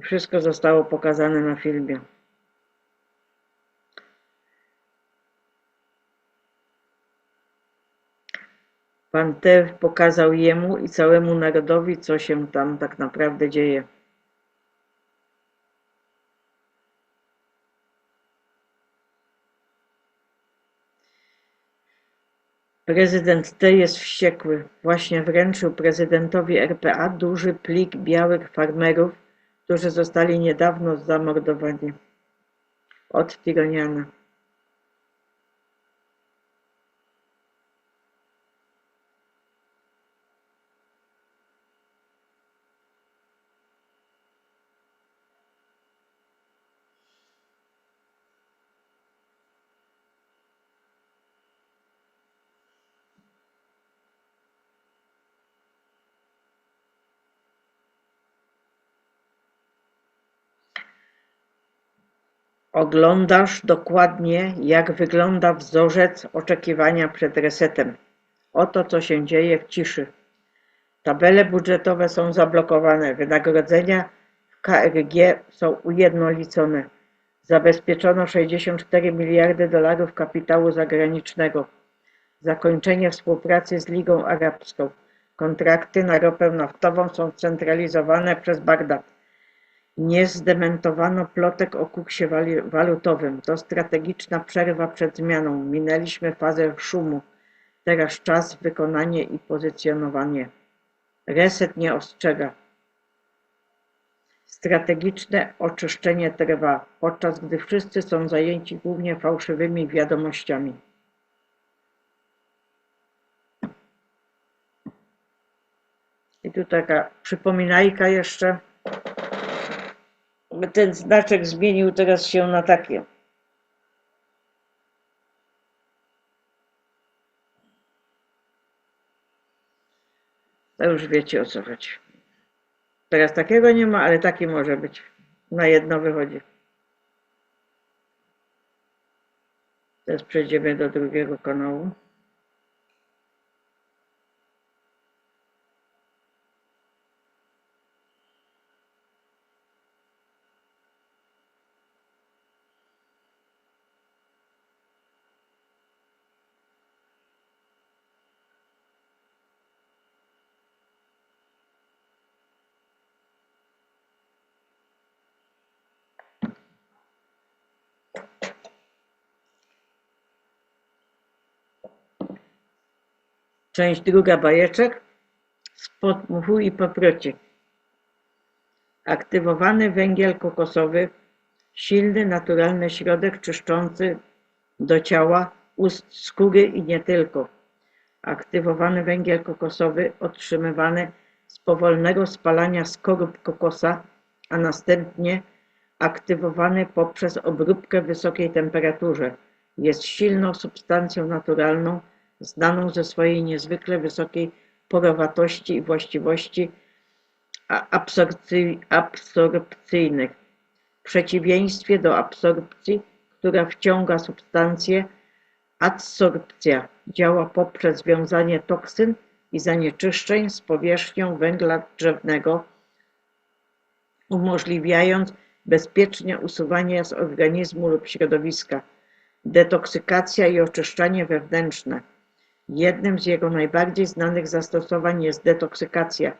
Wszystko zostało pokazane na filmie. Pan T. pokazał jemu i całemu narodowi, co się tam tak naprawdę dzieje. Prezydent T. jest wściekły. Właśnie wręczył prezydentowi RPA duży plik białych farmerów, którzy zostali niedawno zamordowani. Od Tironiana. Oglądasz dokładnie, jak wygląda wzorzec oczekiwania przed resetem. Oto, co się dzieje w ciszy. Tabele budżetowe są zablokowane, wynagrodzenia w KRG są ujednolicone. Zabezpieczono 64 miliardy dolarów kapitału zagranicznego. Zakończenie współpracy z Ligą Arabską. Kontrakty na ropę naftową są centralizowane przez Bagdad. Nie zdementowano plotek o kursie walutowym. To strategiczna przerwa przed zmianą. Minęliśmy fazę szumu. Teraz czas, wykonanie i pozycjonowanie. Reset nie ostrzega. Strategiczne oczyszczenie trwa, podczas gdy wszyscy są zajęci głównie fałszywymi wiadomościami. I tu taka przypominajka jeszcze. Ten znaczek zmienił teraz się na takie. To już wiecie, o co chodzi. Teraz takiego nie ma, ale taki może być. Na jedno wychodzi. Teraz przejdziemy do drugiego kanału. Część druga bajeczek. Spod mchu i paproci. Aktywowany węgiel kokosowy, silny, naturalny środek czyszczący do ciała, ust, skóry i nie tylko. Aktywowany węgiel kokosowy otrzymywany z powolnego spalania skorup kokosa, a następnie aktywowany poprzez obróbkę w wysokiej temperaturze. Jest silną substancją naturalną, znaną ze swojej niezwykle wysokiej porowatości i właściwości absorpcyjnych. W przeciwieństwie do absorpcji, która wciąga substancje, adsorpcja działa poprzez związanie toksyn i zanieczyszczeń z powierzchnią węgla drzewnego, umożliwiając bezpieczne usuwanie z organizmu lub środowiska. Detoksykacja i oczyszczanie wewnętrzne. Jednym z jego najbardziej znanych zastosowań jest detoksykacja.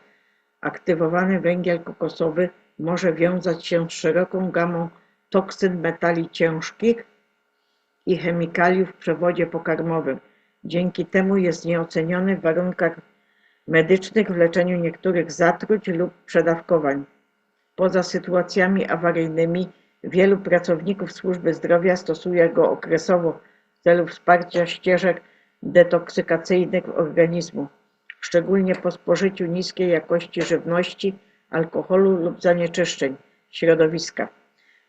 Aktywowany węgiel kokosowy może wiązać się z szeroką gamą toksyn, metali ciężkich i chemikaliów w przewodzie pokarmowym. Dzięki temu jest nieoceniony w warunkach medycznych w leczeniu niektórych zatruć lub przedawkowań. Poza sytuacjami awaryjnymi wielu pracowników służby zdrowia stosuje go okresowo w celu wsparcia ścieżek detoksykacyjnych organizmu, szczególnie po spożyciu niskiej jakości żywności, alkoholu lub zanieczyszczeń środowiska,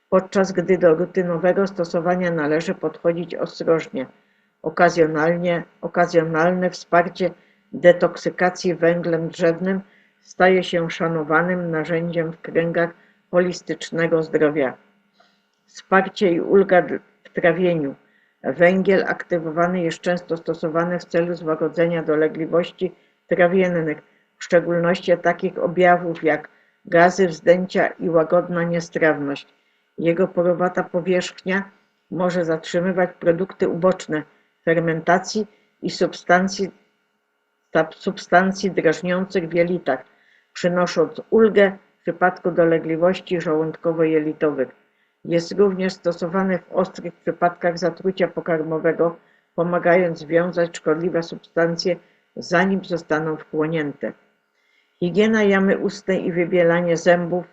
podczas gdy do rutynowego stosowania należy podchodzić ostrożnie. Okazjonalne wsparcie detoksykacji węglem drzewnym staje się szanowanym narzędziem w kręgach holistycznego zdrowia. Wsparcie i ulga w trawieniu. Węgiel aktywowany jest często stosowany w celu złagodzenia dolegliwości trawiennych, w szczególności takich objawów jak gazy, wzdęcia i łagodna niestrawność. Jego porowata powierzchnia może zatrzymywać produkty uboczne fermentacji i substancji drażniących w jelitach, przynosząc ulgę w przypadku dolegliwości żołądkowo-jelitowych. Jest również stosowany w ostrych przypadkach zatrucia pokarmowego, pomagając związać szkodliwe substancje, zanim zostaną wchłonięte. Higiena jamy ustnej i wybielanie zębów.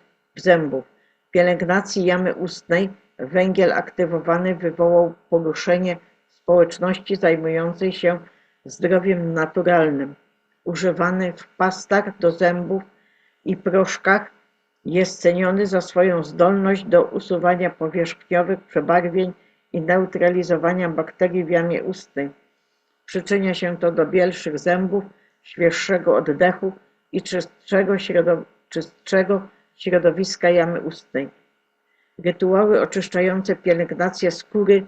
W pielęgnacji jamy ustnej węgiel aktywowany wywołał poruszenie społeczności zajmującej się zdrowiem naturalnym. Używany w pastach do zębów i proszkach, jest ceniony za swoją zdolność do usuwania powierzchniowych przebarwień i neutralizowania bakterii w jamie ustnej. Przyczynia się to do bielszych zębów, świeższego oddechu i czystszego środowiska jamy ustnej. Rytuały oczyszczające pielęgnację skóry.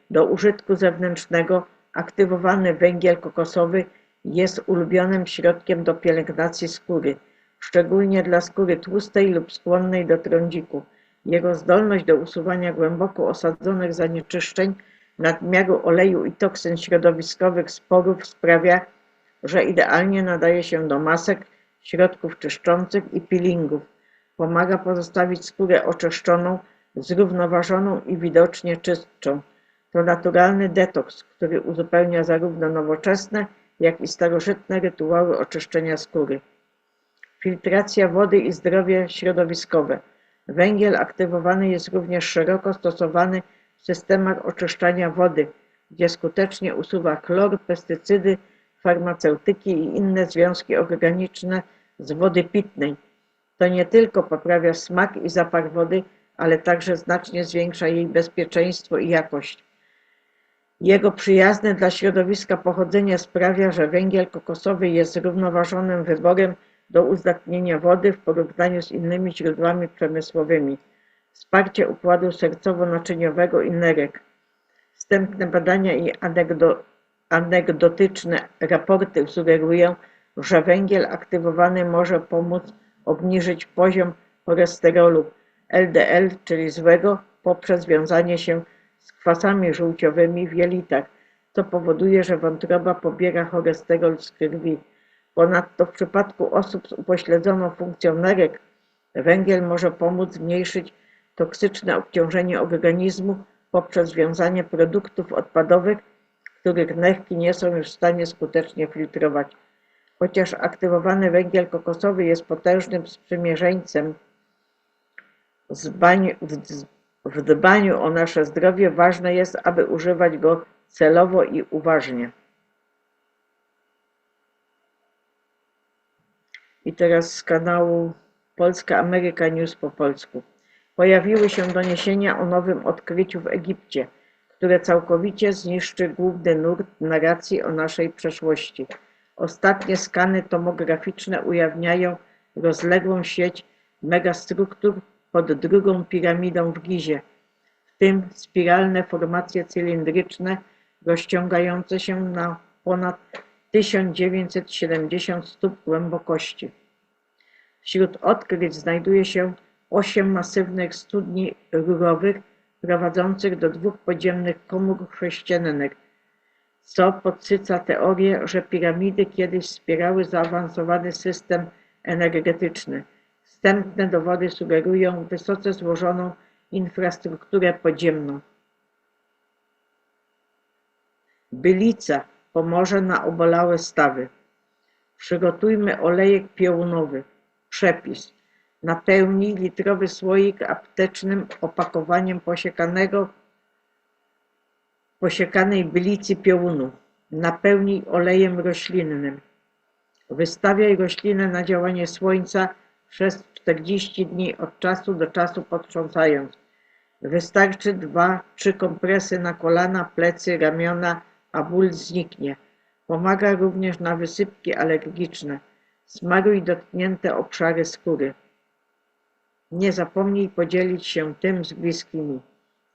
Do użytku zewnętrznego aktywowany węgiel kokosowy jest ulubionym środkiem do pielęgnacji skóry, szczególnie dla skóry tłustej lub skłonnej do trądziku. Jego zdolność do usuwania głęboko osadzonych zanieczyszczeń, nadmiaru oleju i toksyn środowiskowych z porów sprawia, że idealnie nadaje się do masek, środków czyszczących i peelingów. Pomaga pozostawić skórę oczyszczoną, zrównoważoną i widocznie czystszą. To naturalny detoks, który uzupełnia zarówno nowoczesne, jak i starożytne rytuały oczyszczenia skóry. Filtracja wody i zdrowie środowiskowe. Węgiel aktywowany jest również szeroko stosowany w systemach oczyszczania wody, gdzie skutecznie usuwa chlor, pestycydy, farmaceutyki i inne związki organiczne z wody pitnej. To nie tylko poprawia smak i zapach wody, ale także znacznie zwiększa jej bezpieczeństwo i jakość. Jego przyjazne dla środowiska pochodzenie sprawia, że węgiel kokosowy jest zrównoważonym wyborem do uzdatnienia wody w porównaniu z innymi źródłami przemysłowymi. Wsparcie układu sercowo-naczyniowego i nerek. Wstępne badania i anegdotyczne raporty sugerują, że węgiel aktywowany może pomóc obniżyć poziom cholesterolu LDL, czyli złego, poprzez wiązanie się z kwasami żółciowymi w jelitach, co powoduje, że wątroba pobiera cholesterol z krwi. Ponadto w przypadku osób z upośledzoną funkcją nerek węgiel może pomóc zmniejszyć toksyczne obciążenie organizmu poprzez wiązanie produktów odpadowych, których nerki nie są już w stanie skutecznie filtrować. Chociaż aktywowany węgiel kokosowy jest potężnym sprzymierzeńcem w dbaniu o nasze zdrowie, ważne jest, aby używać go celowo i uważnie. I teraz z kanału Polska Ameryka News po polsku. Pojawiły się doniesienia o nowym odkryciu w Egipcie, które całkowicie zniszczy główny nurt narracji o naszej przeszłości. Ostatnie skany tomograficzne ujawniają rozległą sieć megastruktur pod drugą piramidą w Gizie, w tym spiralne formacje cylindryczne rozciągające się na ponad 1970 stóp głębokości. Wśród odkryć znajduje się 8 masywnych studni rurowych prowadzących do 2 podziemnych komór sześciennych, co podsyca teorię, że piramidy kiedyś wspierały zaawansowany system energetyczny. Wstępne dowody sugerują wysoce złożoną infrastrukturę podziemną. Bylica, Pomorze na obalałe stawy. Przygotujmy olejek piołunowy. Przepis. Napełnij litrowy słoik aptecznym opakowaniem posiekanej bylicy piołunu. Napełnij olejem roślinnym. Wystawiaj roślinę na działanie słońca przez 40 dni od czasu do czasu potrząsając. Wystarczy 2-3 kompresy na kolana, plecy, ramiona, a ból zniknie. Pomaga również na wysypki alergiczne. Smaruj dotknięte obszary skóry. Nie zapomnij podzielić się tym z bliskimi.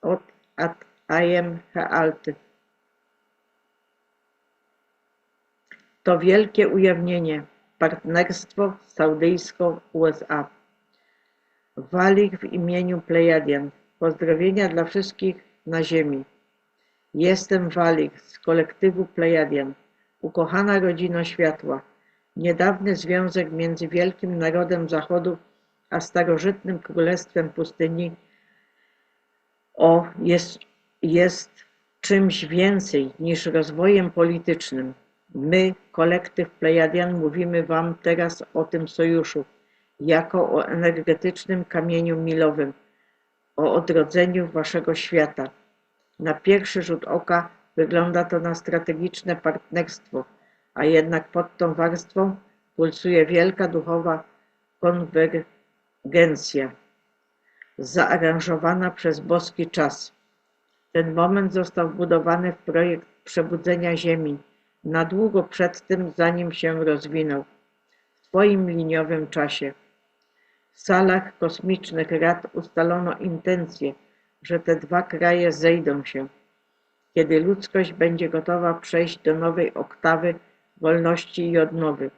Od I.M. Health. To wielkie ujawnienie. Partnerstwo saudyjsko-USA. Walich w imieniu Plejadian. Pozdrowienia dla wszystkich na ziemi. Jestem Walich z kolektywu Plejadian. Ukochana rodzino światła. Niedawny związek między wielkim narodem Zachodu a starożytnym królestwem pustyni jest czymś więcej niż rozwojem politycznym. My, kolektyw Plejadian, mówimy wam teraz o tym sojuszu, jako o energetycznym kamieniu milowym, o odrodzeniu waszego świata. Na pierwszy rzut oka wygląda to na strategiczne partnerstwo, a jednak pod tą warstwą pulsuje wielka duchowa konwergencja, zaaranżowana przez boski czas. Ten moment został wbudowany w projekt przebudzenia Ziemi, na długo przed tym, zanim się rozwinął, w twoim liniowym czasie. W salach kosmicznych rad ustalono intencję, że te 2 kraje zejdą się, kiedy ludzkość będzie gotowa przejść do nowej oktawy wolności i odnowy.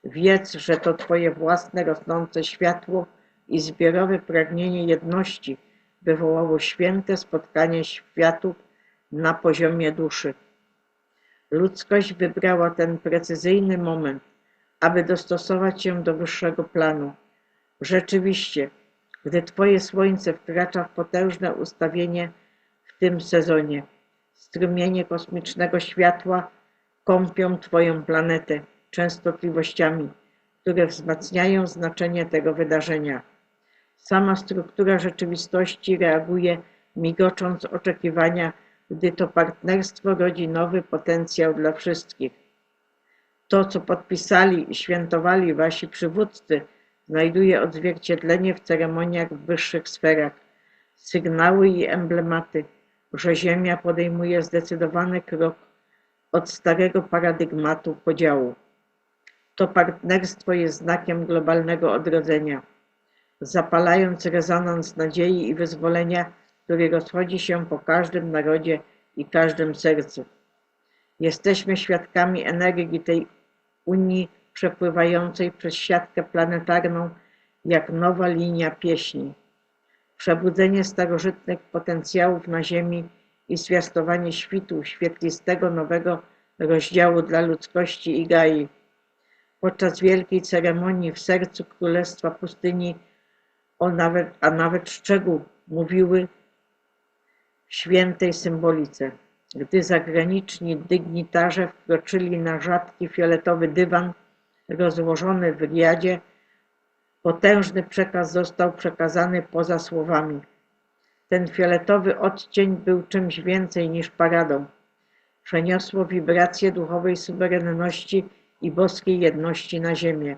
Wiedz, że to twoje własne rosnące światło i zbiorowe pragnienie jedności wywołało święte spotkanie światów na poziomie duszy. Ludzkość wybrała ten precyzyjny moment, aby dostosować się do wyższego planu. Rzeczywiście, gdy twoje słońce wkracza w potężne ustawienie w tym sezonie, strumienie kosmicznego światła kąpią twoją planetę częstotliwościami, które wzmacniają znaczenie tego wydarzenia. Sama struktura rzeczywistości reaguje, migocząc oczekiwania, gdy to partnerstwo rodzi nowy potencjał dla wszystkich. To, co podpisali i świętowali wasi przywódcy, znajduje odzwierciedlenie w ceremoniach w wyższych sferach. Sygnały i emblematy, że Ziemia podejmuje zdecydowany krok od starego paradygmatu podziału. To partnerstwo jest znakiem globalnego odrodzenia, zapalając rezonans nadziei i wyzwolenia, który rozchodzi się po każdym narodzie i każdym sercu. Jesteśmy świadkami energii tej unii przepływającej przez siatkę planetarną jak nowa linia pieśni. Przebudzenie starożytnych potencjałów na Ziemi i zwiastowanie świtu świetlistego nowego rozdziału dla ludzkości i Gai. Podczas wielkiej ceremonii w sercu Królestwa Pustyni, a nawet szczegół mówiły w świętej symbolice. Gdy zagraniczni dygnitarze wkroczyli na rzadki fioletowy dywan rozłożony w Riyadzie, potężny przekaz został przekazany poza słowami. Ten fioletowy odcień był czymś więcej niż paradą. przeniosło wibracje duchowej suwerenności i boskiej jedności na ziemię.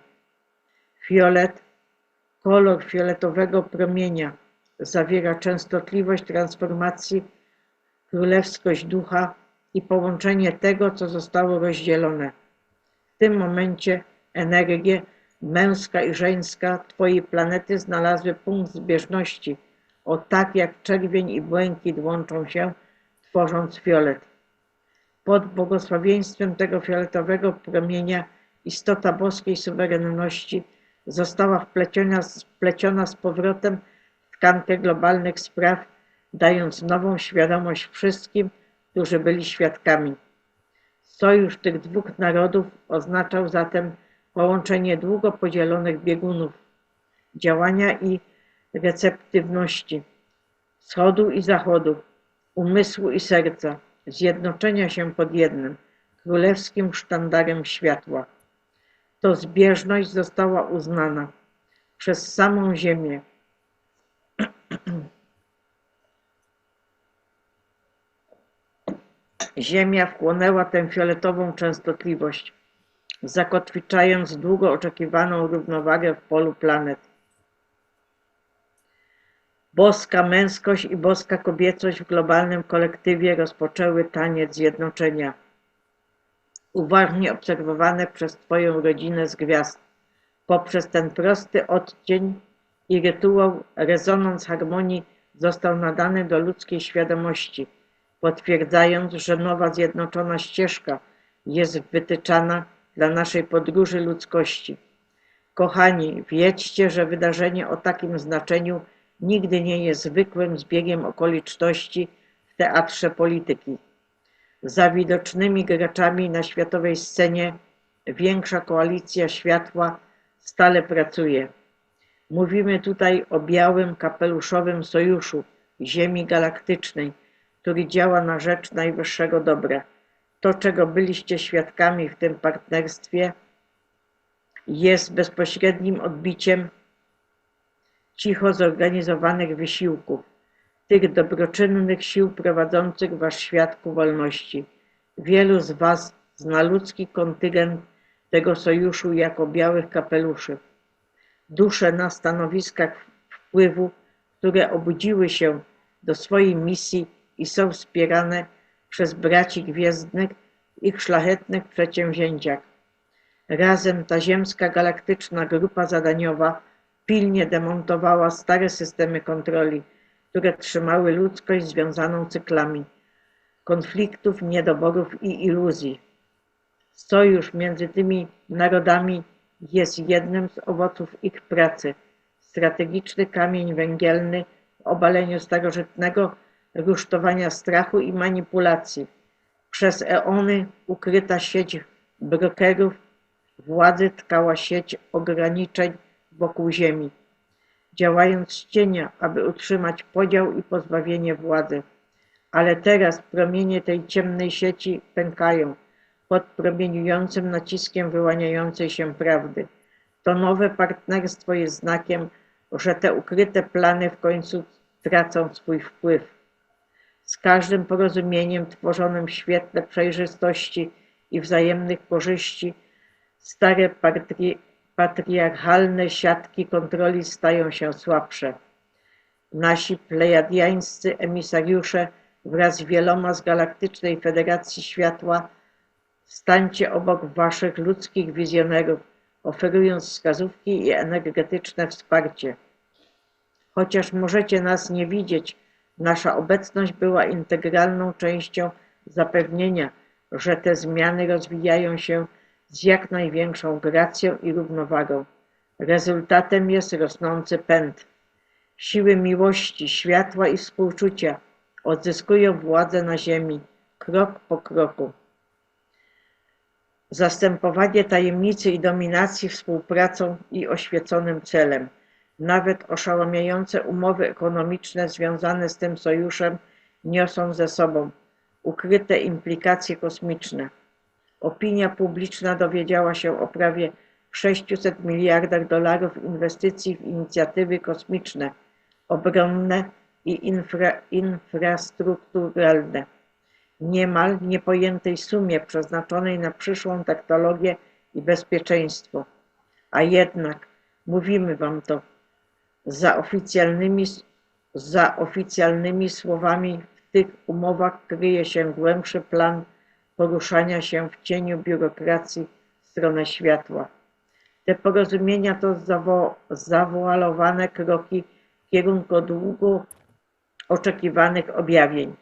Fiolet, kolor fioletowego promienia, zawiera częstotliwość transformacji, królewskość ducha i połączenie tego, co zostało rozdzielone. W tym momencie energie męska i żeńska Twojej planety znalazły punkt zbieżności, o tak jak czerwień i błękit łączą się, tworząc fiolet. Pod błogosławieństwem tego fioletowego promienia istota boskiej suwerenności została wpleciona z powrotem w tkankę globalnych spraw, dając nową świadomość wszystkim, którzy byli świadkami. Sojusz tych dwóch narodów oznaczał zatem połączenie długo podzielonych biegunów, działania i receptywności, wschodu i zachodu, umysłu i serca, zjednoczenia się pod jednym, królewskim sztandarem światła. To zbieżność została uznana przez samą Ziemię. Ziemia wchłonęła tę fioletową częstotliwość, zakotwiczając długo oczekiwaną równowagę w polu planet. Boska męskość i boska kobiecość w globalnym kolektywie rozpoczęły taniec zjednoczenia, uważnie obserwowane przez Twoją rodzinę z gwiazd. Poprzez ten prosty odcień i rytuał rezonans harmonii został nadany do ludzkiej świadomości, potwierdzając, że nowa zjednoczona ścieżka jest wytyczana dla naszej podróży ludzkości. Kochani, wiedźcie, że wydarzenie o takim znaczeniu nigdy nie jest zwykłym zbiegiem okoliczności w teatrze polityki. Za widocznymi graczami na światowej scenie większa koalicja światła stale pracuje. Mówimy tutaj o białym kapeluszowym sojuszu Ziemi Galaktycznej, który działa na rzecz najwyższego dobra. To, czego byliście świadkami w tym partnerstwie, jest bezpośrednim odbiciem cicho zorganizowanych wysiłków, tych dobroczynnych sił prowadzących wasz świat ku wolności. Wielu z was zna ludzki kontyngent tego sojuszu jako białych kapeluszy. Dusze na stanowiskach wpływu, które obudziły się do swojej misji i są wspierane przez braci gwiezdnych w ich szlachetnych przedsięwzięciach. Razem ta ziemska galaktyczna grupa zadaniowa pilnie demontowała stare systemy kontroli, które trzymały ludzkość związaną cyklami konfliktów, niedoborów i iluzji. Sojusz między tymi narodami jest jednym z owoców ich pracy, strategiczny kamień węgielny w obaleniu starożytnego rusztowania strachu i manipulacji. Przez eony ukryta sieć brokerów władzy tkała sieć ograniczeń wokół ziemi, działając z cienia, aby utrzymać podział i pozbawienie władzy. Ale teraz promienie tej ciemnej sieci pękają pod promieniującym naciskiem wyłaniającej się prawdy. To nowe partnerstwo jest znakiem, że te ukryte plany w końcu tracą swój wpływ. Z każdym porozumieniem tworzonym w świetle przejrzystości i wzajemnych korzyści stare patriarchalne siatki kontroli stają się słabsze. Nasi plejadiańscy emisariusze wraz z wieloma z Galaktycznej Federacji Światła stańcie obok waszych ludzkich wizjonerów, oferując wskazówki i energetyczne wsparcie. Chociaż możecie nas nie widzieć, nasza obecność była integralną częścią zapewnienia, że te zmiany rozwijają się z jak największą gracją i równowagą. Rezultatem jest rosnący pęd. Siły miłości, światła i współczucia odzyskują władzę na ziemi, krok po kroku. Zastępowanie tajemnicy i dominacji współpracą i oświeconym celem. Nawet oszałamiające umowy ekonomiczne związane z tym sojuszem niosą ze sobą ukryte implikacje kosmiczne. Opinia publiczna dowiedziała się o prawie 600 miliardach dolarów inwestycji w inicjatywy kosmiczne, obronne i infrastrukturalne. niemal niepojętej sumie przeznaczonej na przyszłą technologię i bezpieczeństwo. A jednak, mówimy wam to, za oficjalnymi słowami w tych umowach kryje się głębszy plan poruszania się w cieniu biurokracji w stronę światła. Te porozumienia to zawoalowane kroki w kierunku długo oczekiwanych objawień.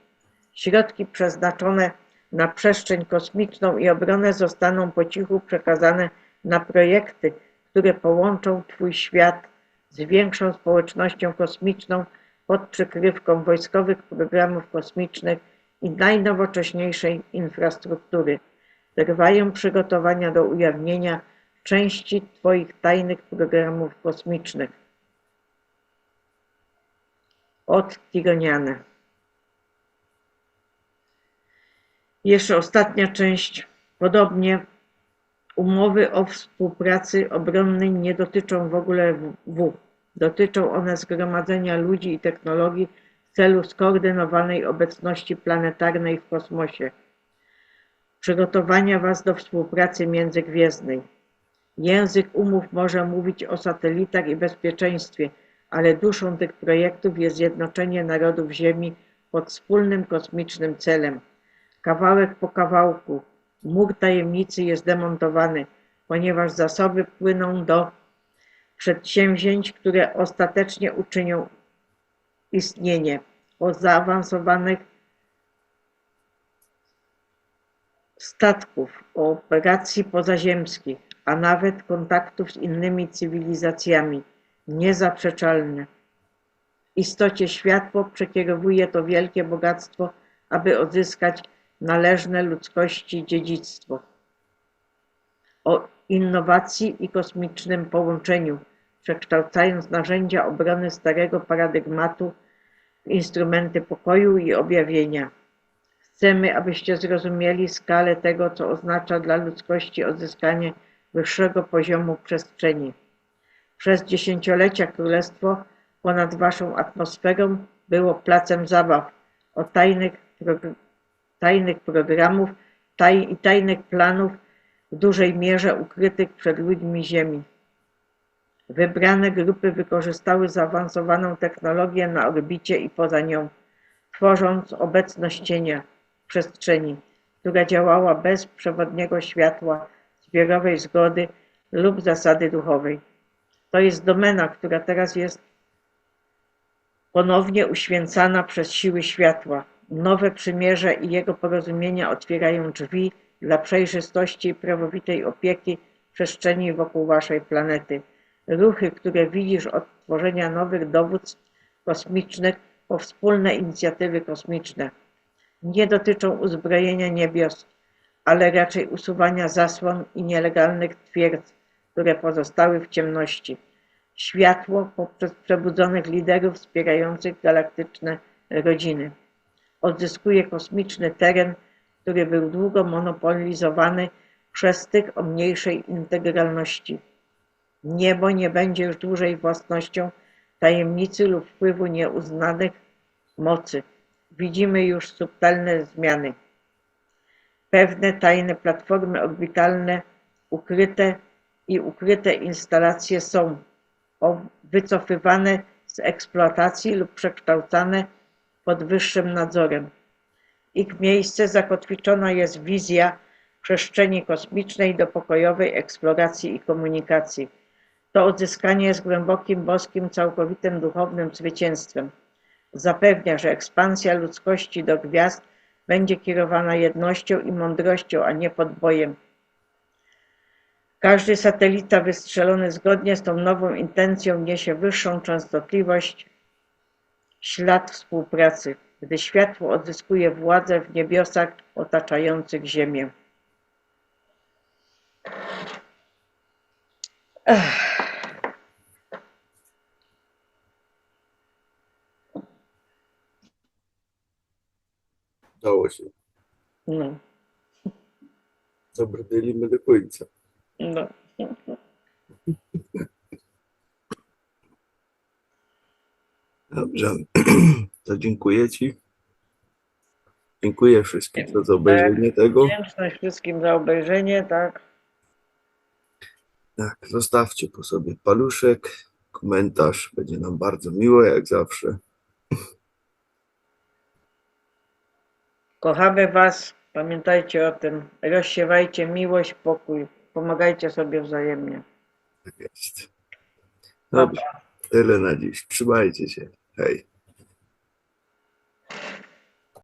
Środki przeznaczone na przestrzeń kosmiczną i obronę zostaną po cichu przekazane na projekty, które połączą Twój świat z większą społecznością kosmiczną pod przykrywką wojskowych programów kosmicznych i najnowocześniejszej infrastruktury. Trwają przygotowania do ujawnienia części Twoich tajnych programów kosmicznych. Od Tironiane. Jeszcze ostatnia część. Podobnie umowy o współpracy obronnej nie dotyczą w ogóle W. Dotyczą one zgromadzenia ludzi i technologii w celu skoordynowanej obecności planetarnej w kosmosie. Przygotowania Was do współpracy międzygwiezdnej. Język umów może mówić o satelitach i bezpieczeństwie, ale duszą tych projektów jest zjednoczenie narodów Ziemi pod wspólnym kosmicznym celem. Kawałek po kawałku mur tajemnicy jest demontowany, ponieważ zasoby płyną do przedsięwzięć, które ostatecznie uczynią istnienie. O zaawansowanych statków, o operacji pozaziemskich, a nawet kontaktów z innymi cywilizacjami. Niezaprzeczalne. W istocie światło przekierowuje to wielkie bogactwo, aby odzyskać należne ludzkości dziedzictwo. O innowacji i kosmicznym połączeniu, przekształcając narzędzia obrony starego paradygmatu w instrumenty pokoju i objawienia. Chcemy, abyście zrozumieli skalę tego, co oznacza dla ludzkości odzyskanie wyższego poziomu przestrzeni. Przez dziesięciolecia królestwo ponad waszą atmosferą było placem zabaw, o tajnych programów i tajnych planów w dużej mierze ukrytych przed ludźmi Ziemi. Wybrane grupy wykorzystały zaawansowaną technologię na orbicie i poza nią, tworząc obecność cienia w przestrzeni, która działała bez przewodniego światła, zbiorowej zgody lub zasady duchowej. To jest domena, która teraz jest ponownie uświęcana przez siły światła. Nowe przymierze i jego porozumienia otwierają drzwi dla przejrzystości i prawowitej opieki przestrzeni wokół waszej planety. Ruchy, które widzisz od tworzenia nowych dowództw kosmicznych po wspólne inicjatywy kosmiczne, nie dotyczą uzbrojenia niebios, ale raczej usuwania zasłon i nielegalnych twierdz, które pozostały w ciemności. Światło poprzez przebudzonych liderów wspierających galaktyczne rodziny. Odzyskuje kosmiczny teren, który był długo monopolizowany przez tych o mniejszej integralności. Niebo nie będzie już dłużej własnością tajemnicy lub wpływu nieuznanych mocy. Widzimy już subtelne zmiany. Pewne tajne platformy orbitalne, ukryte instalacje są wycofywane z eksploatacji lub przekształcane pod wyższym nadzorem. Ich miejsce zakotwiczona jest wizja przestrzeni kosmicznej do pokojowej eksploracji i komunikacji. To odzyskanie jest głębokim, boskim, całkowitym duchownym zwycięstwem. Zapewnia, że ekspansja ludzkości do gwiazd będzie kierowana jednością i mądrością, a nie podbojem. Każdy satelita wystrzelony zgodnie z tą nową intencją niesie wyższą częstotliwość, ślad współpracy, gdy światło odzyskuje władzę w niebiosach otaczających Ziemię. Dało się. No, Zabrnęliśmy do końca. no. Dobrze. To dziękuję Ci. Dziękuję wszystkim za obejrzenie tego. Wdzięczność wszystkim za obejrzenie, tak. Tak, zostawcie po sobie paluszek, komentarz. Będzie nam bardzo miło, jak zawsze. Kochamy Was. Pamiętajcie o tym. Rozsiewajcie miłość, pokój. Pomagajcie sobie wzajemnie. Tak jest. Dobrze, tyle na dziś. Trzymajcie się. Hej.